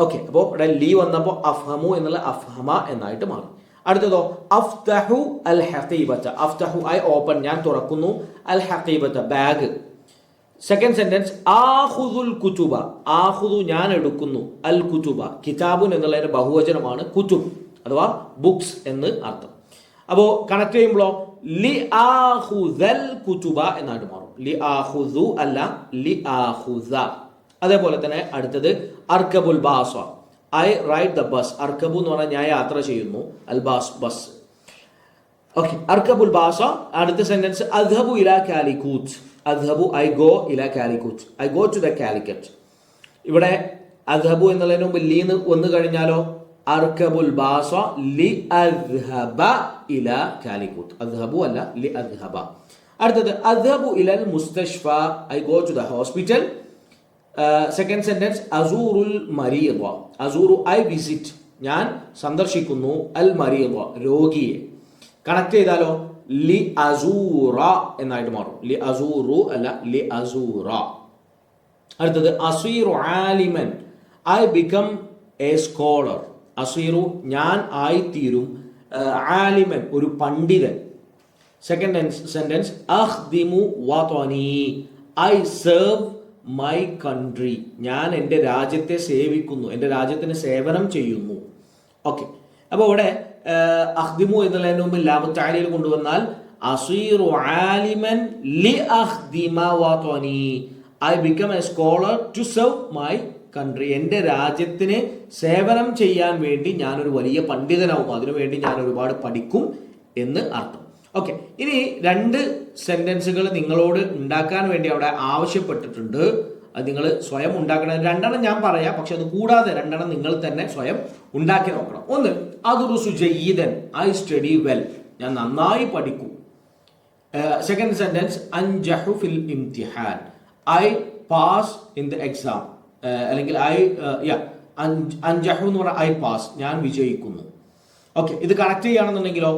Okay, അപ്പോൾ ഇവിടെ ലി വന്നപ്പോൾ അഫ്ഹമു എന്നുള്ള അഫ്ഹമ എന്നായിട്ട് മാറും. അടുത്തതോ അഫ്തഹു അൽ ഹഖീബത, അഫ്തഹു ഐ ഓപ്പൺ, ഞാൻ തുറക്കുന്നു, അൽ ഹഖീബത ബാഗ്. സെക്കൻഡ് സെന്റൻസ് ആഖുദുൽ കുതുബ, ആഖുദു ഞാൻ എടുക്കുന്നു, അൽ കുതുബ കിതാബുൻ എന്നുള്ളതിന്റെ ബഹുവചനമാണ് കുതുബ് അഥവാ ബുക്സ് എന്ന് അർത്ഥം. അപ്പോൾ കണക്ട് ചെയ്യുമ്പോഴോ ലി ആഖുദൽ കുതുബ എന്നായിട്ട് മാറും. ലി ആഖുദു അല്ല ലി ആഖുദ. അതേപോലെ തന്നെ അടുത്തത് അർക്കബുൽ ബാസ, ഐ റൈഡ് ദ ബസ്. അർക്കബു എന്ന് പറഞ്ഞാൽ ഞാൻ യാത്ര ചെയ്യുന്നു, അൽ ബാസ് ബസ്. ഓക്കെ, അർക്കബുൽ ബാസ. അടുത്ത സെന്റൻസ് അദ്ഹബു ഇലാ കാലിക്കൂത്ത്, അദ്ഹബു ഐ ഗോ ഇലാ Calicut, I go to the Calicut. ഇവിടെ അദ്ഹബു എന്നുള്ളതിന് മുമ്പ് ലീ വന്നു കഴിഞ്ഞാലോ അർക്കബുൽ ബാസ ലി അദ്ഹബ ഇലാ കാലിക്കൂത്ത്, അദ്ഹബു അല്ല ലി അദ്ഹബ. അടുത്തത് അദ്ഹബു ഇലൽ മുസ്തഷ്ഫ, I go to the hospital. Second sentence അസൂറുൽ മരീദ, അസൂറു ഐ വിസിറ്റ്, ഞാൻ സന്ദർശിക്കുന്നു, അൽ മരീദ രോഗിയെ. കണക്ട് ചെയ്താലോ ലി അസൂറ എന്നായിട്ട് മാറും. ലി അസൂറു അല്ല ലി അസൂറ. അടുത്തത് അസീറു ആലിമൻ, ഐ ബിക്കം എ സ്കോളർ. അസീറു ഞാൻ ആയിത്തീരും, ആലിമൻ ഒരു പണ്ഡിതൻ. സെക്കൻഡ് സെന്റൻസ് അഖ്ദിമു വതനി, ഐ സെർവ് മൈ കൺട്രി, ഞാൻ എൻ്റെ രാജ്യത്തെ സേവിക്കുന്നു, എൻ്റെ രാജ്യത്തിന് സേവനം ചെയ്യുന്നു. ഓക്കെ, അപ്പോൾ ഇവിടെ അഖ്ദിമു എന്നുള്ളതിന് മുമ്പ് ലാമു തഅലീൽ കൊണ്ടുവന്നാൽ അസീറു ആലിമൻ ലി അഖ്ദിമ വതനി, I become a scholar to serve my country, എൻ്റെ രാജ്യത്തിന് സേവനം ചെയ്യാൻ വേണ്ടി ഞാനൊരു വലിയ പണ്ഡിതനാവും, അതിനുവേണ്ടി ഞാൻ ഒരുപാട് പഠിക്കും എന്ന് അർത്ഥം. ഓക്കെ, ഇനി രണ്ട് സെന്റൻസുകൾ നിങ്ങളോട് ഉണ്ടാക്കാൻ വേണ്ടി അവിടെ ആവശ്യപ്പെട്ടിട്ടുണ്ട്. അത് നിങ്ങൾ സ്വയം ഉണ്ടാക്കണം. രണ്ടെണ്ണം ഞാൻ പറയാം, പക്ഷെ അത് കൂടാതെ രണ്ടെണ്ണം നിങ്ങൾ തന്നെ സ്വയം ഉണ്ടാക്കി നോക്കണം. ഒന്ന് അദ്റുസു ജയ്യിദൻ, ഐ സ്റ്റഡി വെൽ, ഞാൻ നന്നായി പഠിക്കും. സെക്കൻഡ് സെന്റൻസ് അൻജഹു ഫിൽ ഇംതിഹാൻ, I pass in the exam, അല്ലെങ്കിൽ അൻജഹു എന്ന് പറഞ്ഞാൽ ഐ പാസ്, ഞാൻ വിജയിക്കുന്നു. ഓക്കെ, ഇത് കണക്ട് ചെയ്യുകയാണെന്നുണ്ടെങ്കിലോ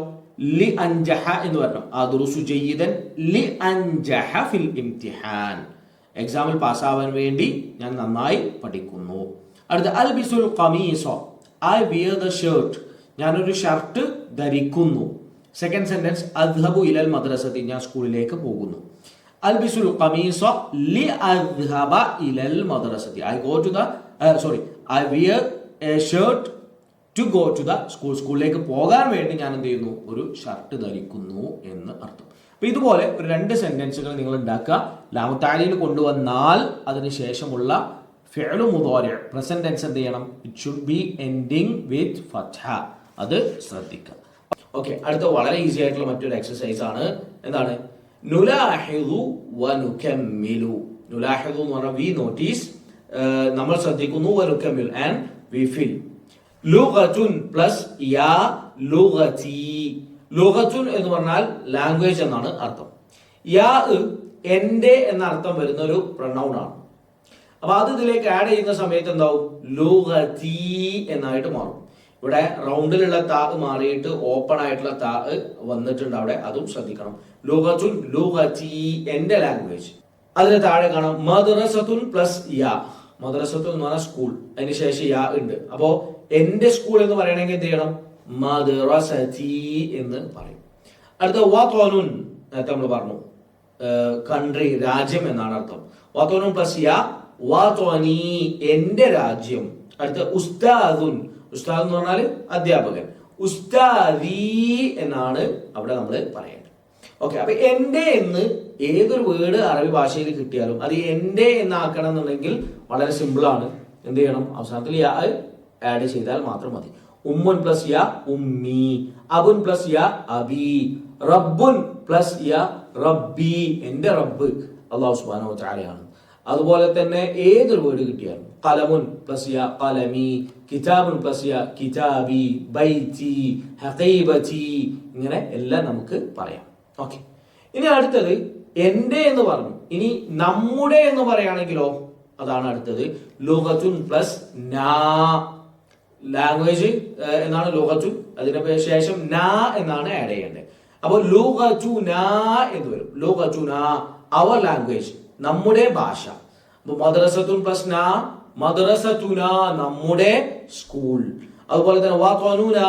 ലി അൻജഹ എന്ന് പറഞ്ഞു. അദ്റുസു ജയ്യിദൻ ലി അൻജഹ ഫിൽ ഇംതിഹാൻ, എക്സാമിൽ പാസ്സാവാൻ വേണ്ടി ഞാൻ നന്നായി പഠിക്കുന്നു. അടുത്ത അൽബിസുൽ ഖമീസ, ഐ വിയർ ദ ഷർട്ട്, ഞാനൊരു ഷർട്ട് ധരിക്കുന്നു. സെക്കൻഡ് സെന്റൻസ് അദ്ഹബു ഇലൽ മദ്രസതി, ഞാൻ സ്കൂളിലേക്ക് പോകുന്നു. അൽബിസുൽ ഖമീസ ലി അദ്ഹബ ഇലൽ മദ്രസതി. I go to the I wear a shirt to go to the school. സ്കൂളിലേക്ക് പോകാൻ വേണ്ടി ഞാൻ എന്ത് ചെയ്യുന്നു? ഒരു ഷർട്ട് ധരിക്കുന്നു എന്ന് അർത്ഥം. അപ്പൊ ഇതുപോലെ ഒരു 2 സെന്റൻസുകൾ നിങ്ങൾ ഉണ്ടാക്കുക. ലാമു തഅലീൽ കൊണ്ടുവന്നാൽ അതിന് ശേഷമുള്ള ഫിഅ്ലു മുദാരി പ്രസന്റ് ടെൻസ് എന്ത് ചെയ്യണം? It should be ending with ഫത്ഹ. അത് ശ്രദ്ധിക്കുക. ഓക്കെ, അടുത്ത വളരെ ഈസി ആയിട്ടുള്ള മറ്റൊരു എക്സസൈസ് ആണ്. എന്താണ്? നുലാഹിദു വനുകമ്മിലു. നുലാഹിദു എന്ന് പറഞ്ഞാൽ വി നോട്ടീസ്, നമ്മൾ ശ്രദ്ധിക്കുന്നു, വനുകമ്മിൽ ആൻഡ് വി ഫിൽ. ലുഗതുൻ പ്ലസ് യാ ലുഗതി. ലുഗത്തുൻ എന്ന് പറഞ്ഞാൽ ലാംഗ്വേജ് എന്നാണ് അർത്ഥം. യാ എന്റെ എന്ന അർത്ഥം വരുന്ന ഒരു പ്രൊനൗൺ ആണ്. അപ്പൊ അത് ഇതിലേക്ക് ആഡ് ചെയ്യുന്ന സമയത്ത് എന്താവും? ലുഗതി എന്നായിട്ട് മാറും. ഇവിടെ റൗണ്ടിലുള്ള താ മാറിയിട്ട് ഓപ്പൺ ആയിട്ടുള്ള താ വന്നിട്ടുണ്ട് അവിടെ, അതും ശ്രദ്ധിക്കണം. ലുഗത്തുൻ ലുഗതി എന്റെ ലാംഗ്വേജ്. അതിന് താഴെ കാണാം മദ്രസത്തുൻ പ്ലസ് യാ. മദ്രസത്തുൻ എന്ന് പറഞ്ഞാൽ സ്കൂൾ, അതിന് ശേഷം യാ ഉണ്ട്. അപ്പോ എന്റെ സ്കൂൾ എന്ന് പറയണമെങ്കിൽ എന്ത് ചെയ്യണം? മദ്രസതി എന്ന് പറയും. അടുത്ത വതനുൻ, നേരത്തെ നമ്മൾ പറഞ്ഞു കൺട്രി, രാജ്യം എന്നാണ് അർത്ഥം. വതനുൻ പ്ലസ് യാ വതനി എന്റെ രാജ്യം. അടുത്ത ഉസ്താദുൻ, ഉസ്താദ് എന്ന് പറഞ്ഞാൽ അധ്യാപകൻ. ഉസ്താദി എന്നാണ് അവിടെ നമ്മൾ പറയേണ്ടത്. ഓക്കെ, അപ്പൊ എന്റെ എന്ന് ഏതൊരു വേർഡ് അറബി ഭാഷയിൽ കിട്ടിയാലും അത് എന്റെ എന്നാക്കണം എന്നുണ്ടെങ്കിൽ വളരെ സിമ്പിൾ ആണ്. എന്ത് ചെയ്യണം? അവസാനത്തിൽ യാ ആഡ് ചെയ്താൽ മാത്രം മതി. ഉമ്മുൻ പ്ലസ് യാ ഉമ്മി, അബുൻ പ്ലസ് യാ അബി, റബ്ബുൻ പ്ലസ് യാ റബ്ബി എന്റെ റബ്ബ് അല്ലാഹു സുബ്ഹാനഹു വ തആലയാണ്. അതുപോലെ തന്നെ ഏതൊരു വേർഡ് കിട്ടിയാലും ഖലമുൻ പ്ലസ് യാ ഖലമി, കിതാബുൻ പ്ലസ് യാ കിതാബി, ബൈതി, ഹഖീബതി, ഇങ്ങനെ എല്ലാം നമുക്ക് പറയാം. ഓക്കെ, ഇനി അടുത്തത് എന്റെ എന്ന് പറഞ്ഞു. ഇനി നമ്മുടെ എന്ന് പറയുകയാണെങ്കിലോ അതാണ് അടുത്തത്. ലുഗത്തുൻ പ്ലസ് നാ, ലാംഗ്വേജ് എന്നാണ് ലുഗത്തുൻ, അതിന് ശേഷം നാ എന്നാണ് ആഡ് ചെയ്യേണ്ടത്. അപ്പൊ ലുഗതുനാ എന്ന് വരും. ലുഗതുനാ അവർ ലാംഗ്വേജ്, നമ്മുടെ ഭാഷ. അപ്പൊ മദ്രസത്തുൻ പ്ലസ് നാ, മദ്രസതുനാ നമ്മുടെ സ്കൂൾ. അതുപോലെ തന്നെ വതനുന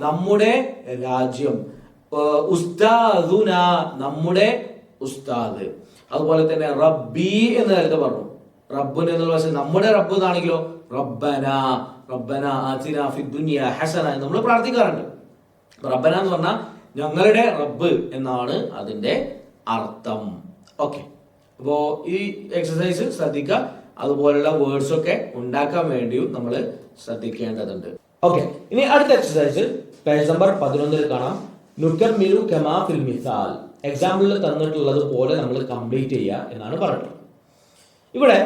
നമ്മുടെ രാജ്യം, ഉസ്താദുന നമ്മുടെ ഉസ്താദ്. അതുപോലെ തന്നെ റബ്ബി എന്ന് നേരത്തെ പറഞ്ഞു. റബ്ബുൻ എന്നുള്ള നമ്മുടെ റബ്ബ് എന്നാണെങ്കിലോ റബ്ബന, റബ്ബന ആതിന ഫിദ് ദുനിയ ഹസന എന്ന് നമ്മൾ പ്രാർത്ഥിക്കാറുണ്ട്. റബ്ബന എന്ന് പറഞ്ഞാൽ ഞങ്ങളുടെ റബ്ബ് എന്നാണ് അതിന്റെ അർത്ഥം. ഓക്കെ, അപ്പോ ഈ എക്സസൈസ് ശ്രദ്ധിക്കുക. അതുപോലുള്ള വേർഡ്സ് ഒക്കെ ഉണ്ടാക്കാൻ വേണ്ടിയും നമ്മൾ ശ്രദ്ധിക്കേണ്ടതുണ്ട്. ഓക്കെ, ഇനി അടുത്ത എക്സസൈസ് പേജ് നമ്പർ 11 കാണാം. നുകമ്മിലു കമാ ഫിൽ മിസാൽ. എക്സാമ്പിളിൽ തന്നിട്ടുള്ളത് പോലെ നമ്മൾ കംപ്ലീറ്റ് ചെയ്യുക എന്നാണ് പറഞ്ഞത്. ഇവിടെ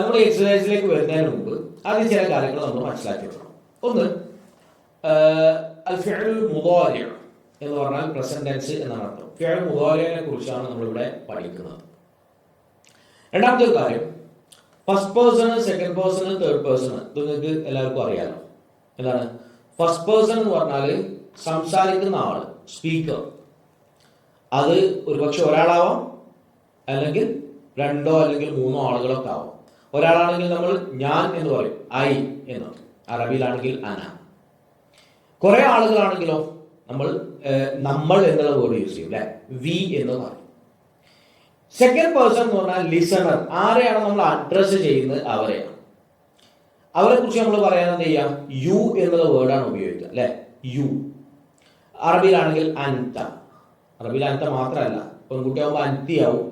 നമ്മൾ എക്സസൈസിലേക്ക് വരുന്നതിന് മുമ്പ് ആദ്യം ചില കാര്യങ്ങൾ നമ്മൾ മനസ്സിലാക്കി വെക്കണം. ഒന്ന്, അൽ ഫിഅ്ലുൽ മുദാരി എന്ന് പറഞ്ഞാൽ പ്രസന്റ് ടെൻസ് എന്നാണ് അർത്ഥം. ഫിഅ്ലുൽ മുദാരിയെ കുറിച്ചാണ് നമ്മൾ ഇവിടെ പഠിക്കുന്നത്. രണ്ടാമത്തെ ഒരു കാര്യം, first person, second person, third person. ഇത് നിങ്ങൾക്ക് എല്ലാവർക്കും അറിയാലോ. എന്താണ് ഫസ്റ്റ് പേഴ്സൺ എന്ന് പറഞ്ഞാൽ? സംസാരിക്കുന്ന ആള്, സ്പീക്കർ. അത് ഒരുപക്ഷെ ഒരാളാവാം, അല്ലെങ്കിൽ 2 അല്ലെങ്കിൽ 3 ആളുകളൊക്കെ ആവാം. ഒരാളാണെങ്കിൽ നമ്മൾ ഞാൻ എന്ന് പറയും, ഐ എന്ന്. അറബിയിലാണെങ്കിൽ അന. കുറെ ആളുകളാണെങ്കിലോ നമ്മൾ എന്നുള്ള വേർഡ് യൂസ് ചെയ്യും, അല്ലെ? വി എന്ന് പറയും. സെക്കൻഡ് പേഴ്സൺ എന്ന് പറഞ്ഞാൽ ലിസണർ. ആരെയാണ് നമ്മൾ അഡ്രസ് ചെയ്യുന്നത്? അവരെയാണ്. അവരെ കുറിച്ച് നമ്മൾ പറയാൻ എന്ത് ചെയ്യാം? യു എന്നുള്ള വേർഡാണ് ഉപയോഗിക്കുക, അല്ലെ? യു. അറബിയിലാണെങ്കിൽ അൻത. അറബിയിൽ അൻത മാത്രമല്ല, പെൺകുട്ടിയാവുമ്പോൾ അൻതിയാവും.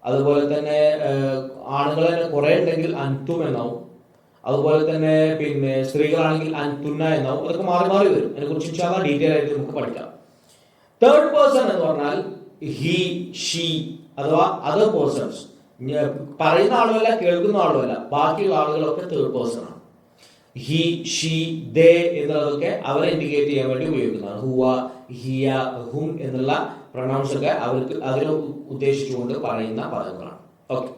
അതുപോലെ തന്നെ ആണുങ്ങൾ കുറെ ഉണ്ടെങ്കിൽ അൻതും എന്നാവും. അതുപോലെ തന്നെ പിന്നെ സ്ത്രീകളാണെങ്കിൽ അൻതുന്ന എന്നാവും. അതൊക്കെ മാറി മാറി വരും. അതിനെ കുറിച്ച് ഡീറ്റെയിൽ ആയിട്ട് നമുക്ക് പഠിക്കാം. തേർഡ് പേഴ്സൺ എന്ന് പറഞ്ഞാൽ ഹി, ഷീ അഥവാ അതർ പേഴ്സൺസ്. പറയുന്ന ആളുമല്ല, കേൾക്കുന്ന ആളുമല്ല, ബാക്കിയുള്ള ആളുകളൊക്കെ തേർഡ് പേഴ്സൺ ആണ്. ഹി, ഷീ, ദേ എന്നുള്ളതൊക്കെ അവരെ ഇൻഡിക്കേറ്റ് ചെയ്യാൻ വേണ്ടി ഉപയോഗിക്കുന്നതാണ്. ഹുവ, ഹിയ, ഹും എന്നുള്ള പ്രൊനൗൺസ് ഒക്കെ അതിനെ ഉദ്ദേശിച്ചുകൊണ്ട് പറയുന്ന പദങ്ങളാണ്. ഓക്കെ,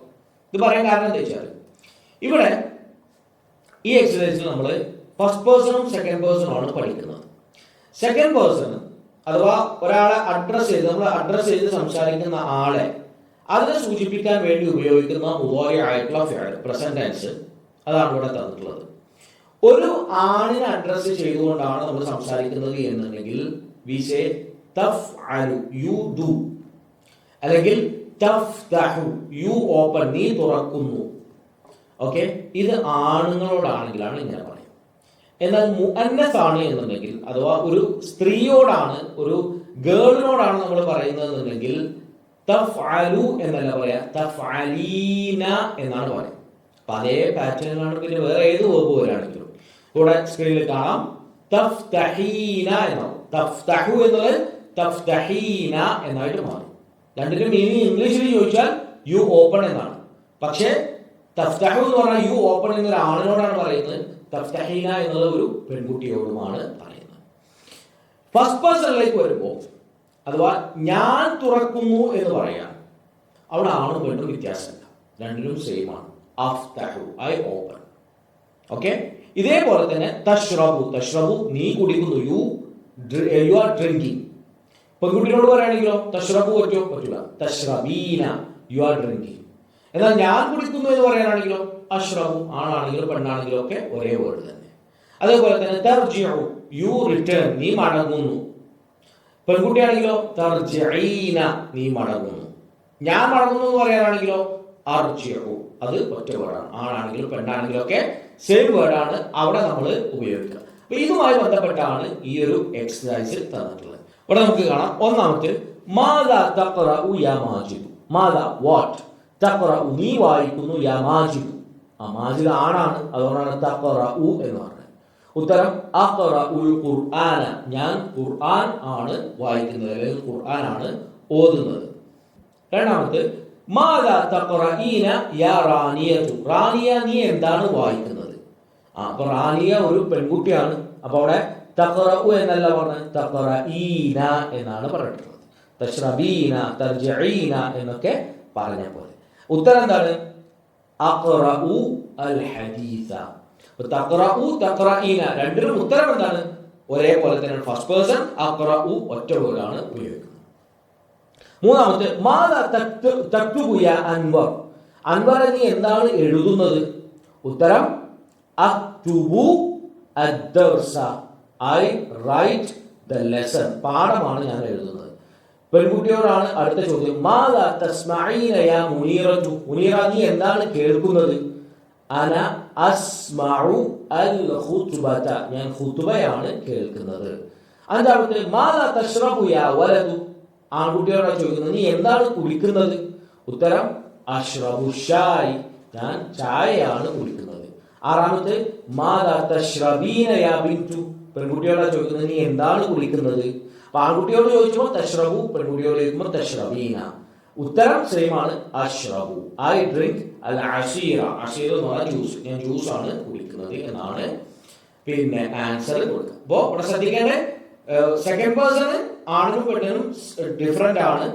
ഇത് പറയാൻ കാരണം എന്താ വെച്ചാൽ ഇവിടെ ഈ എക്സസൈസിൽ നമ്മൾ ഫസ്റ്റ് പേഴ്സണും സെക്കൻഡ് പേഴ്സണും ആണ് പഠിക്കുന്നത്. സെക്കൻഡ് പേഴ്സൺ അഥവാ ഒരാളെ അഡ്രസ് ചെയ്ത്, നമ്മൾ അഡ്രസ് ചെയ്ത് സംസാരിക്കുന്ന ആളെ അതിനെ സൂചിപ്പിക്കാൻ വേണ്ടി ഉപയോഗിക്കുന്ന മുദാരി ആയിട്ടുള്ള പ്രസന്റ് ടെൻസ് അതാണ് ഇവിടെ തന്നിട്ടുള്ളത്. ഒരു ആണിനെ അഡ്രസ് ചെയ്തുകൊണ്ടാണ് നമ്മൾ സംസാരിക്കുന്നത് എന്നുണ്ടെങ്കിൽ വി സേ തഫ്അലു, യു ഡു. അല്ലെങ്കിൽ തഫ്തഹു, യു ഓപ്പൺ, നീ തുറക്കുന്നു. ഓക്കെ, ഇത് ആണുങ്ങളോടാണെങ്കിലാണ് ഇങ്ങനെ പറയും. എന്നാൽ മുഅന്നസ് ആണ് എന്നുണ്ടെങ്കിൽ, അഥവാ ഒരു സ്ത്രീയോടാണ്, ഒരു ഗേളിനോടാണ് നമ്മൾ പറയുന്നത് എന്നുണ്ടെങ്കിൽ തഫ്അലു എന്നല്ല പറയാ, തഫ്അലീന എന്നാണ് പറയുക. അപ്പൊ അതേ പാറ്റേണിലാണ് പിന്നെ വേറെ ഏത് വേർബ് വരാണെങ്കിലും. ഇവിടെ സ്ക്രീനിൽ കാണാം തഫ്തഹീന എന്നാണ്. തഫ്തഹു എന്നുള്ളത് തഫ്തഹീന എന്നായിട്ട് മാറും. രണ്ടിനും മീനിങ് ഇംഗ്ലീഷിൽ ചോദിച്ചാൽ യു ഓപ്പൺ എന്നാണ്. പക്ഷേ തഫ്തഹു എന്ന് പറഞ്ഞാൽ യു ഓപ്പൺ എന്നൊരു ആണിനോടാണ് പറയുന്നത്, തഫ്തഹീന എന്നുള്ള ഒരു പെൺകുട്ടിയോടുമാണ് പറയുന്നത്. ഫസ്റ്റ് പേഴ്സണിലേക്ക് വരുമ്പോൾ, അഥവാ ഞാൻ തുറക്കുന്നു എന്ന് പറയാൻ അവിടെ ആണും പെണ്ണും വ്യത്യാസമില്ല, രണ്ടിനും സെയിം ആണ്. അഫ്തഹു, ഐ ഓപ്പൺ. ഓക്കെ, ഇതേപോലെ തന്നെ തഷ്റബു, തഷ്റബു നീ കുടിക്കുന്നു, യു ആർ ഡ്രിങ്കിങ്. പെൺകുട്ടിയോട് പറയുകയാണെങ്കിലോ തഷ്റബു പറ്റുമോ? പറ്റൂല. തഷ്റബീന, യു ആർ ഡ്രിങ്കിങ്. എന്നാൽ ഞാൻ കുടിക്കുന്നു എന്ന് പറയാനാണെങ്കിലോ അഷ്റബു, ആണാണെങ്കിലും പെണ്ണാണെങ്കിലും ഒക്കെ ഒരേ വേർഡ് തന്നെ. അതേപോലെ തന്നെ തർജിഉ, യു റിട്ടേൺ, നീ മടങ്ങുന്നു. പെൺകുട്ടിയാണെങ്കിലോ തർജിഈന, നീ മടങ്ങുന്നു. ഞാൻ മടങ്ങുന്നു എന്ന് പറയാനാണെങ്കിലോ അർജിഉ, അത് ഒറ്റ വേർഡാണ്. ആണാണെങ്കിലും പെണ്ണാണെങ്കിലും ഒക്കെ സെയിം വേർഡാണ് അവിടെ നമ്മൾ ഉപയോഗിക്കുക. അപ്പൊ ഇതുമായി ബന്ധപ്പെട്ടാണ് ഈ ഒരു എക്സസൈസ് തന്നിട്ടുള്ളത്. ഇവിടെ നമുക്ക് കാണാം, ഒന്നാമത്തെ മാദാ തഖറഉ യാ മാജിദു. മാദാ, വാട്ട്, തഖറഉ നീ വായിക്കുന്നു, യാ മാജിദു, ആ മാജിദ് ആണാണ്, അതുകൊണ്ടാണ് തഖറഉ എന്ന് പറഞ്ഞത്. ഉത്തരം അഖറഉൽ ഖുർആന, ഞാൻ ഖുർആൻ ആണ് വായിക്കുന്നത്, അല്ലെങ്കിൽ ഖുർആൻ ആണ് ഓതുന്നത്. രണ്ടാമത്തെ മാദാ തഖറഈന യാ റാനിയതു. റാനിയ, നീ എന്താണ് വായിക്കുന്നത്? അപ്പൊ റാനിയ ഒരു പെൺകുട്ടിയാണ്. അപ്പൊ അവിടെ തഖറഉ എന്നല്ല പറഞ്ഞത്, തഖറഈന എന്നാണ് പറഞ്ഞിട്ടുള്ളത്. തശ്റബീന, തർജിഈന എന്നൊക്കെ പറഞ്ഞ പോലെ. ഉത്തരം എന്താണ്? അഖറഉ അൽ ഹദീസ. തഖറഉ, തഖറഈന രണ്ടിനും ഉത്തരം എന്താണ്? ഒരേപോലെ തന്നെ. ഫസ്റ്റ് പേഴ്സൺ അഖറഉ ഒറ്റ വേർഡാണ് ഉപയോഗിക്കുന്നത്. മൂന്നാമത്തെ മാദാ തക്തുബു യാ അൻവർ. അൻവർ, നീ എന്താണ് എഴുതുന്നത്? ഉത്തരം അക്തുബു അദ്ദർസ, ഐ റൈറ്റ് ദ ലെസൺ, പാഠമാണ് ഞാൻ എഴുതുന്നത്. പെൺകുട്ടിയോടാണ് അടുത്ത ചോദ്യം. മാദാ തസ്മഈന യാ മുനീറതു. മുനീറ, നീ എന്താണ് കേൾക്കുന്നത്? അന അസ്മഉ അൽ ഖുത്ബത, ഞാൻ ഖുത്ബയാണ് കേൾക്കുന്നത്. അഞ്ചാമത്തെ മാദാ തശ്റബു യാ വലദു. ആൺകുട്ടിയോടാണ് ചോദിക്കുന്നത്, നീ എന്താണ് കുടിക്കുന്നത്? ഉത്തരം അശ്റബു ഷായ്, ഞാൻ ചായയാണ് കുടിക്കുന്നത്. ആറാമത്തെ മാദാ തശ്റബീന യാ ബിൻതു. പെൺകുട്ടിയോടാണ് ചോദിക്കുന്നത്, നീ എന്താണ് കുടിക്കുന്നത്? അപ്പൊ ആൺകുട്ടിയോട് ചോദിക്കുമ്പോൾ തശ്റബു, പെൺകുട്ടിയോട് ചോദിക്കുമ്പോൾ തശ്റബീന. ഉത്തരം സെയിം ആണ്, അശ്റബു, ഐ ഡ്രിങ്ക് അൽ അശീറ. അശീറ എന്ന് പറഞ്ഞാൽ ജ്യൂസ്, ഞാൻ ജ്യൂസ് ആണ് കുടിക്കുന്നത് എന്നാണ് പിന്നെ ആൻസർ കൊടുക്കുക. അപ്പോ ഇവിടെ ശ്രദ്ധിക്കേണ്ടത് സെക്കൻഡ് പേഴ്സൺ ആണിനും പെണ്ണിനും ഡിഫറെന്റ് ആണ്.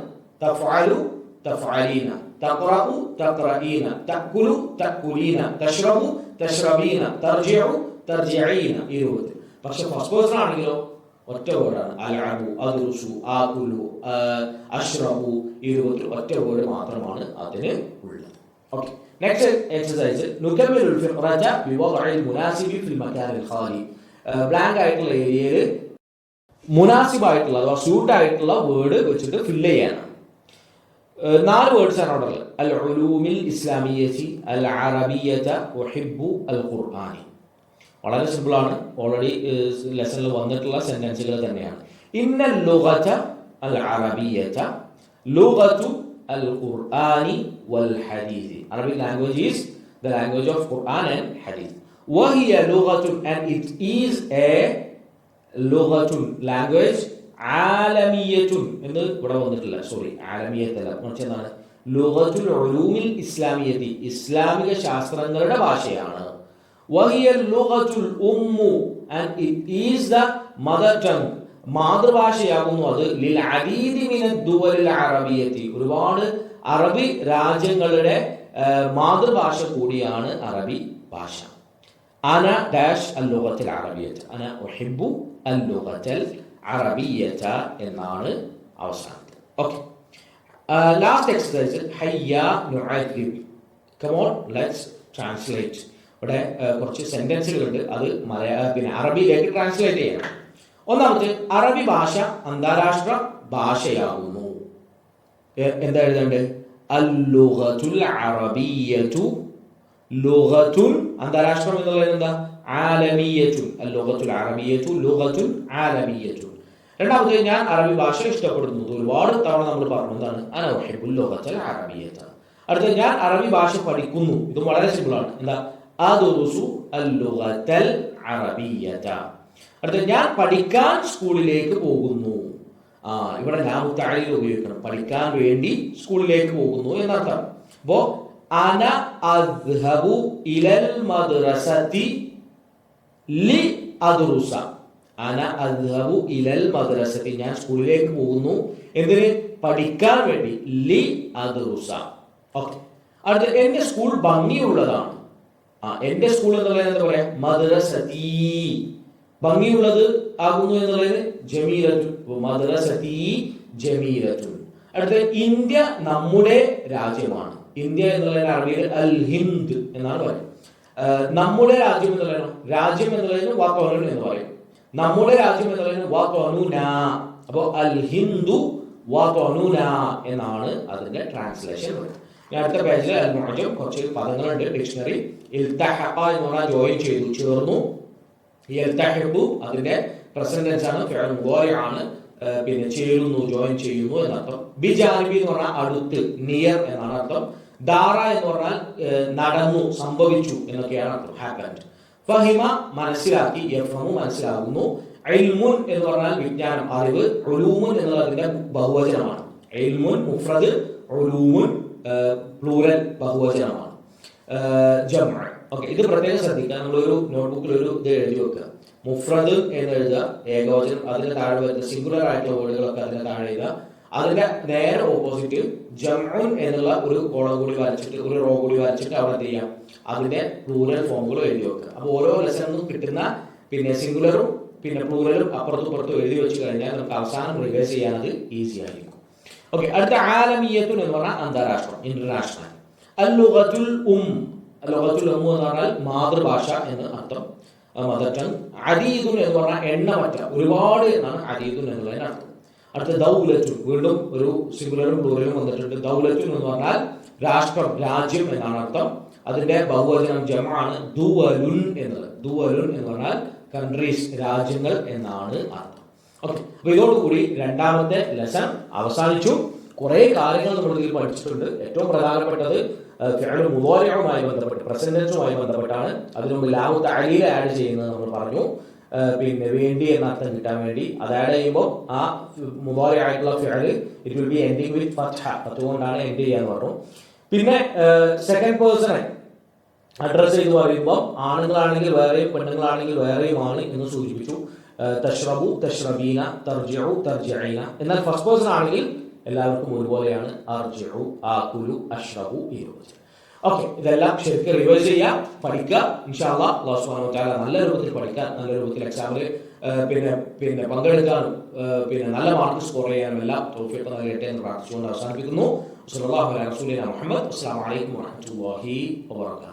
തഫ്അലു, തഫ്അലീന, തഖറഉ, തഖറഈന, തഅകുലു, തഅകുലീന, തശ്റബു, തശ്റബീന, തർജിഉ, തർജിഈന, ഈ രൂപത്തിൽ. പക്ഷെ ഫസ്റ്റ് പേഴ്സൺ ആണെങ്കിലോ ഒറ്റ വേർഡാണ്. അൽഅബു, അദ്റുസു, ആകുലു, അശ്റബു, ഈ രൂപത്തിൽ ഒറ്റ വേർഡ് മാത്രമാണ് അതിന് ഉള്ളത്. ഓക്കെ, നെക്സ്റ്റ് എക്സസൈസ് നുകമ്മിലുൽ ഫിഖ്റത ബിവദ്ഇൽ മുനാസിബി ഫിൽ മകാനിൽ ഖാലി. ബ്ലാങ്ക് ആയിട്ടുള്ള ഏരിയയിൽ മുനാസിബായിട്ടുള്ള അഥവാ സ്യൂട്ട് ആയിട്ടുള്ള വേർഡ് വെച്ചിട്ട് ഫില്ല് ചെയ്യാനാണ്. 4 വേർഡ്സ് ആണ് അവിടെ ഉള്ളത്. അൽ ഉലൂമിൽ ഇസ്ലാമിയ്യതി, അൽ അറബിയ്യത, ഉഹിബ്ബു, അൽ ഖുർആനി. വളരെ സിമ്പിൾ ആണ്, ഓൾറെഡി ലെസണിൽ വന്നിട്ടുള്ള സെന്റൻസുകൾ തന്നെയാണ്. ഇന്നൽ ലുഗത അൽ അറബിയ്യത, ലുഗതു അൽ ഖുർആനി വൽ ഹദീസ്. Arabic language is the language of Quran and Hadith. وهي لغة, and it is a ലുഗത്തുൻ, ലാംഗ്വേജ്, ആലമിയത്തുൻ എന്ന് ഇവിടെ വന്നിട്ടില്ല, സോറി ആലമിയത്തല്ല, മറിച്ച് എന്താണ്? ലുഗത്തുൽ ഉലൂമിൽ ഇസ്ലാമിയത്തി, ഇസ്ലാമിക ശാസ്ത്രങ്ങളുടെ ഭാഷയാണ്. വഹിയ ലുഗത്തുൽ ഉമ്മു, and it is the mother tongue, മാതൃഭാഷയാകുന്നു അത്. ലിൽ അദീദി മിനദ് ദുവലിൽ അറബിയത്തി, ഒരുപാട് അറബി രാജ്യങ്ങളുടെ മാതൃഭാഷ കൂടിയാണ് അറബി ഭാഷ. അന ഡാഷ് അൽ ലുഗത്തുൽ അറബിയ്യത്ത്, അന ഉഹിബ്ബു അൽ ലുഗത്തുൽ അറബിയ്യത എന്നാണ് അവസാനത്തിൽ. ഓക്കെ, ലാസ്റ്റ് എക്സസൈസ് ഹയ്യ നുഅദ്ദിബ്. Come on, let's translate. ഇവിടെ കുറച്ച് സെന്റൻസുകളുണ്ട്, അത് പിന്നെ അറബിയിലേക്ക് ട്രാൻസ്ലേറ്റ് ചെയ്യണം. ഒന്നാമത്തെ, അറബി ഭാഷ അന്താരാഷ്ട്ര ഭാഷയാകുന്നു. എന്താ എഴുതേണ്ടത്? അല്ലുഗത്തുൽ അറബിയ്യതു, ലുഗത്തുൻ അന്താരാഷ്ട്രം എന്നുള്ളത് എന്താ? ആലമിയ്യത്തുൻ. അല്ലുഗത്തുൽ അറബിയ്യതു ലുഗത്തുൻ ആലമിയ്യത്തുൻ. രണ്ടാമത് ഞാൻ അറബി ഭാഷ ഇഷ്ടപ്പെടുന്നു. ഒരുപാട് തവണ നമ്മൾ പറഞ്ഞു എന്താണ്? അന ഉഹിബ്ബുൽ ലുഗത്തൽ അറബിയ്യത. അടുത്ത ഞാൻ അറബി ഭാഷ പഠിക്കുന്നു. ഇതും വളരെ സിമ്പിൾ ആണ്. എന്താ? അദ്റുസു അല്ലുഗത്തൽ അറബിയ്യത. അടുത്ത ഞാൻ പഠിക്കാൻ സ്കൂളിലേക്ക് പോകുന്നു. ഇവിടെ ലാമു തഅലീൽ ഉപയോഗിക്കണം. പഠിക്കാൻ വേണ്ടി സ്കൂളിലേക്ക് പോകുന്നു എന്നർത്ഥം. അപ്പോ അന അദ്ഹബു ഇലൽ മദ്റസതി ലി അദ്റുസ. അന അദ്ഹബു ഇലൽ മദ്റസതി, ഞാൻ സ്കൂളിലേക്ക് പോകുന്നു. എന്തിന്? പഠിക്കാൻ വേണ്ടി. ലി അദ്റുസ. ഓക്കെ. അടുത്ത എന്റെ സ്കൂൾ ഭംഗിയുള്ളതാണ്. എന്റെ സ്കൂൾ എന്നുള്ളത് എന്താ പറയാ? മദ്റസതി. ഭംഗിയുള്ളത് ആകുന്നു എന്നുള്ളത് ജമീലത്തുൻ. മദ്റസതി ജമീലത്തുൻ. അടുത്ത ഇന്ത്യ നമ്മുടെ രാജ്യമാണ്. ഇന്ത്യ എന്നുള്ളതിന് അറബിയിൽ അൽ ഹിന്ദ് എന്നാണ് പറയുന്നത്. നമ്മുടെ രാജ്യം എന്നുള്ളതിന്, രാജ്യം എന്നുള്ളതിന് വഖനുൻ എന്ന് പറയും. നമ്മുടെ രാജ്യം എന്നുള്ളതിന് വഖനുന. അപ്പോൾ അൽ ഹിന്ദു വഖനുന എന്നാണ് അതിന്റെ ട്രാൻസ്ലേഷൻ. അടുത്ത പേജിൽ അൽ മുഅ്ജം കുറച്ച് പദങ്ങളുണ്ട്. ഡിക്ഷണറി. ഇൽതഹഖ എന്ന് പറഞ്ഞാൽ ജോയിൻ ചെയ്തു, ചേർന്നു. യൽതഹിഖു അതിന്റെ പ്രസന്റ് ടെൻസ് ആണ്, ഫിഅൽ മുദാരി ആണ്. പിന്നെ ചേരുന്നു, ജോയിൻ ചെയ്യുന്നു എന്നർത്ഥം. ബിജാനിബി എന്ന് പറഞ്ഞാൽ അടുത്ത്, നിയർ എന്നാണ് അർത്ഥം. ദാറ എന്ന് പറഞ്ഞാൽ നടന്നു, സംഭവിച്ചു എന്നൊക്കെയാണ് അർത്ഥം. ഹാപ്പൻഡ്. ഫഹിമ മനസ്സിലാക്കി, യഫ്ഹമു മനസ്സിലാകുന്നു. ഇൽമുൻ എന്ന് പറഞ്ഞാൽ വിജ്ഞാനം, അറിവ്. ഉലൂമുൻ എന്നുള്ളതിന്റെ ബഹുവചനമാണ്. ഇൽമുൻ മുഫ്രദ്, ഉലൂമുൻ പ്ലൂറൽ ബഹുവചനമാണ്. ജംഅ. ഓക്കെ, ഇത് പ്രത്യേകം ശ്രദ്ധിക്കുക. നമ്മളൊരു നോട്ട്ബുക്കിൽ ഒരു ഇത് എഴുതി വെക്കുക. മുഫ്രദ് എന്ന് എഴുതുക, ഏകവചനം. അതിന് താഴെ വരുന്ന സിംഗുലർ ആയിട്ടുള്ള വേർഡുകളൊക്കെ അതിന് താഴെ എഴുതുക. അതിന്റെ നേരെ ഓപ്പോസിറ്റ് ജംഉൻ എന്നുള്ള ഒരു കോളം കൂടി വരച്ചിട്ട്, ഒരു റോ കൂടി വരച്ചിട്ട് അവിടെ എന്ത് ചെയ്യാം? അതിന്റെ പ്ലൂറൽ ഫോമുകൾ എഴുതി വെക്കുക. അപ്പോൾ ഓരോ ലെസണിനും കിട്ടുന്ന പിന്നെ സിംഗുലറും പിന്നെ പ്ലൂറലും അപ്പുറത്തും ഇപ്പുറത്തും എഴുതി വെച്ച് കഴിഞ്ഞാൽ നമുക്ക് അവസാനം റിവേഴ്സ് ചെയ്യാനത് ഈസി ആയിരിക്കും. ഓക്കെ, അടുത്ത ആലമിയത്തുൻ എന്ന് പറഞ്ഞാൽ അന്താരാഷ്ട്രം, ഇന്റർനാഷണൽ. അല്ലുഗത്തുൽ അല്ലുഗത്തുൽ എന്ന് പറഞ്ഞാൽ മാതൃഭാഷ എന്ന് അർത്ഥം, മദർ ടങ്. അദീദുൻ എന്ന് പറഞ്ഞാൽ എണ്ണമറ്റ, ഒരുപാട് എന്നാണ് അദീദുൻ എന്നുള്ളതിന് അർത്ഥം. അടുത്ത ദൗലത്തുൻ, വീണ്ടും ഒരു സിംഗുലറും പ്ലൂറലും വന്നിട്ടുണ്ട്. ദൗലത്തുൻ എന്ന് പറഞ്ഞാൽ രാഷ്ട്രം, രാജ്യം എന്നാണ് അർത്ഥം. അതിന്റെ ബഹുവചനം ജമാണ് ദുവലുൻ എന്നത്. ദുവലുൻ എന്ന് പറഞ്ഞാൽ കൺട്രീസ്, രാജ്യങ്ങൾ എന്നാണ് അർത്ഥം. ഓക്കെ, അപ്പൊ ഇതോടുകൂടി രണ്ടാമത്തെ ലെസൺ അവസാനിച്ചു. കുറെ കാര്യങ്ങൾ നമ്മൾ ഇതിൽ പഠിച്ചിട്ടുണ്ട്. ഏറ്റവും പ്രധാനപ്പെട്ടത് ഫിഅൽ മുദാരിഉമായി ബന്ധപ്പെട്ട്, പ്രസന്റ് ടെൻസുമായി ബന്ധപ്പെട്ടാണ്. അതിനു മുമ്പ് ലാമു തഅലീൽ ആഡ് ചെയ്യുന്നത് നമ്മൾ പറഞ്ഞു. പിന്നെ വേണ്ടി എന്ന അർത്ഥം കിട്ടാൻ വേണ്ടി അത് ആഡ് ചെയ്യുമ്പോൾ ആ മുദാരി ആയിട്ടുള്ള ഫിഅൽ it will be ending with ഫത്ഹ, അതുകൊണ്ടാണ് എൻഡ് ചെയ്യാന്ന് പറഞ്ഞു. പിന്നെ സെക്കൻഡ് പേഴ്സണെ അഡ്രസ് ചെയ്ത് പറയുമ്പോൾ ആണുങ്ങളാണെങ്കിൽ വേറെയും പെണ്ണുങ്ങളാണെങ്കിൽ വേറെയുമാണ് എന്ന് സൂചിപ്പിച്ചു. തഷ്റബു തഷ്റബീന, തർജിഉ തർജിഈന. എന്നാൽ ഫസ്റ്റ് പേഴ്സൺ ആണെങ്കിൽ എല്ലാവർക്കും ഒരുപോലെയാണ്. അർജിഉ, ആകുലു, അഷ്റബു ഈ രൂപത്തിൽ. ഓക്കെ, ഇതെല്ലാം ശരിക്കും റിവൈസ് ചെയ്യാം, പഠിക്കുക. ഇൻഷാ അല്ലാഹ് അല്ലാഹു സുബ്ഹാനഹു വ തആല നല്ല രൂപത്തിൽ പഠിക്കാൻ, നല്ല രൂപത്തിൽ എക്സാമിൽ പിന്നെ പങ്കെടുക്കാനും പിന്നെ നല്ല മാർക്ക് സ്കോർ ചെയ്യാനും എല്ലാം തൗഫീഖ് നൽകട്ടെ എന്ന് പ്രാർത്ഥിച്ചുകൊണ്ട് അവസാനിപ്പിക്കുന്നു. സ്വല്ലല്ലാഹു അലൈഹി വസല്ലം മുഹമ്മദ്. അസ്സലാമു അലൈക്കും വറഹ്മത്തുള്ളാഹി വബറകാതുഹു.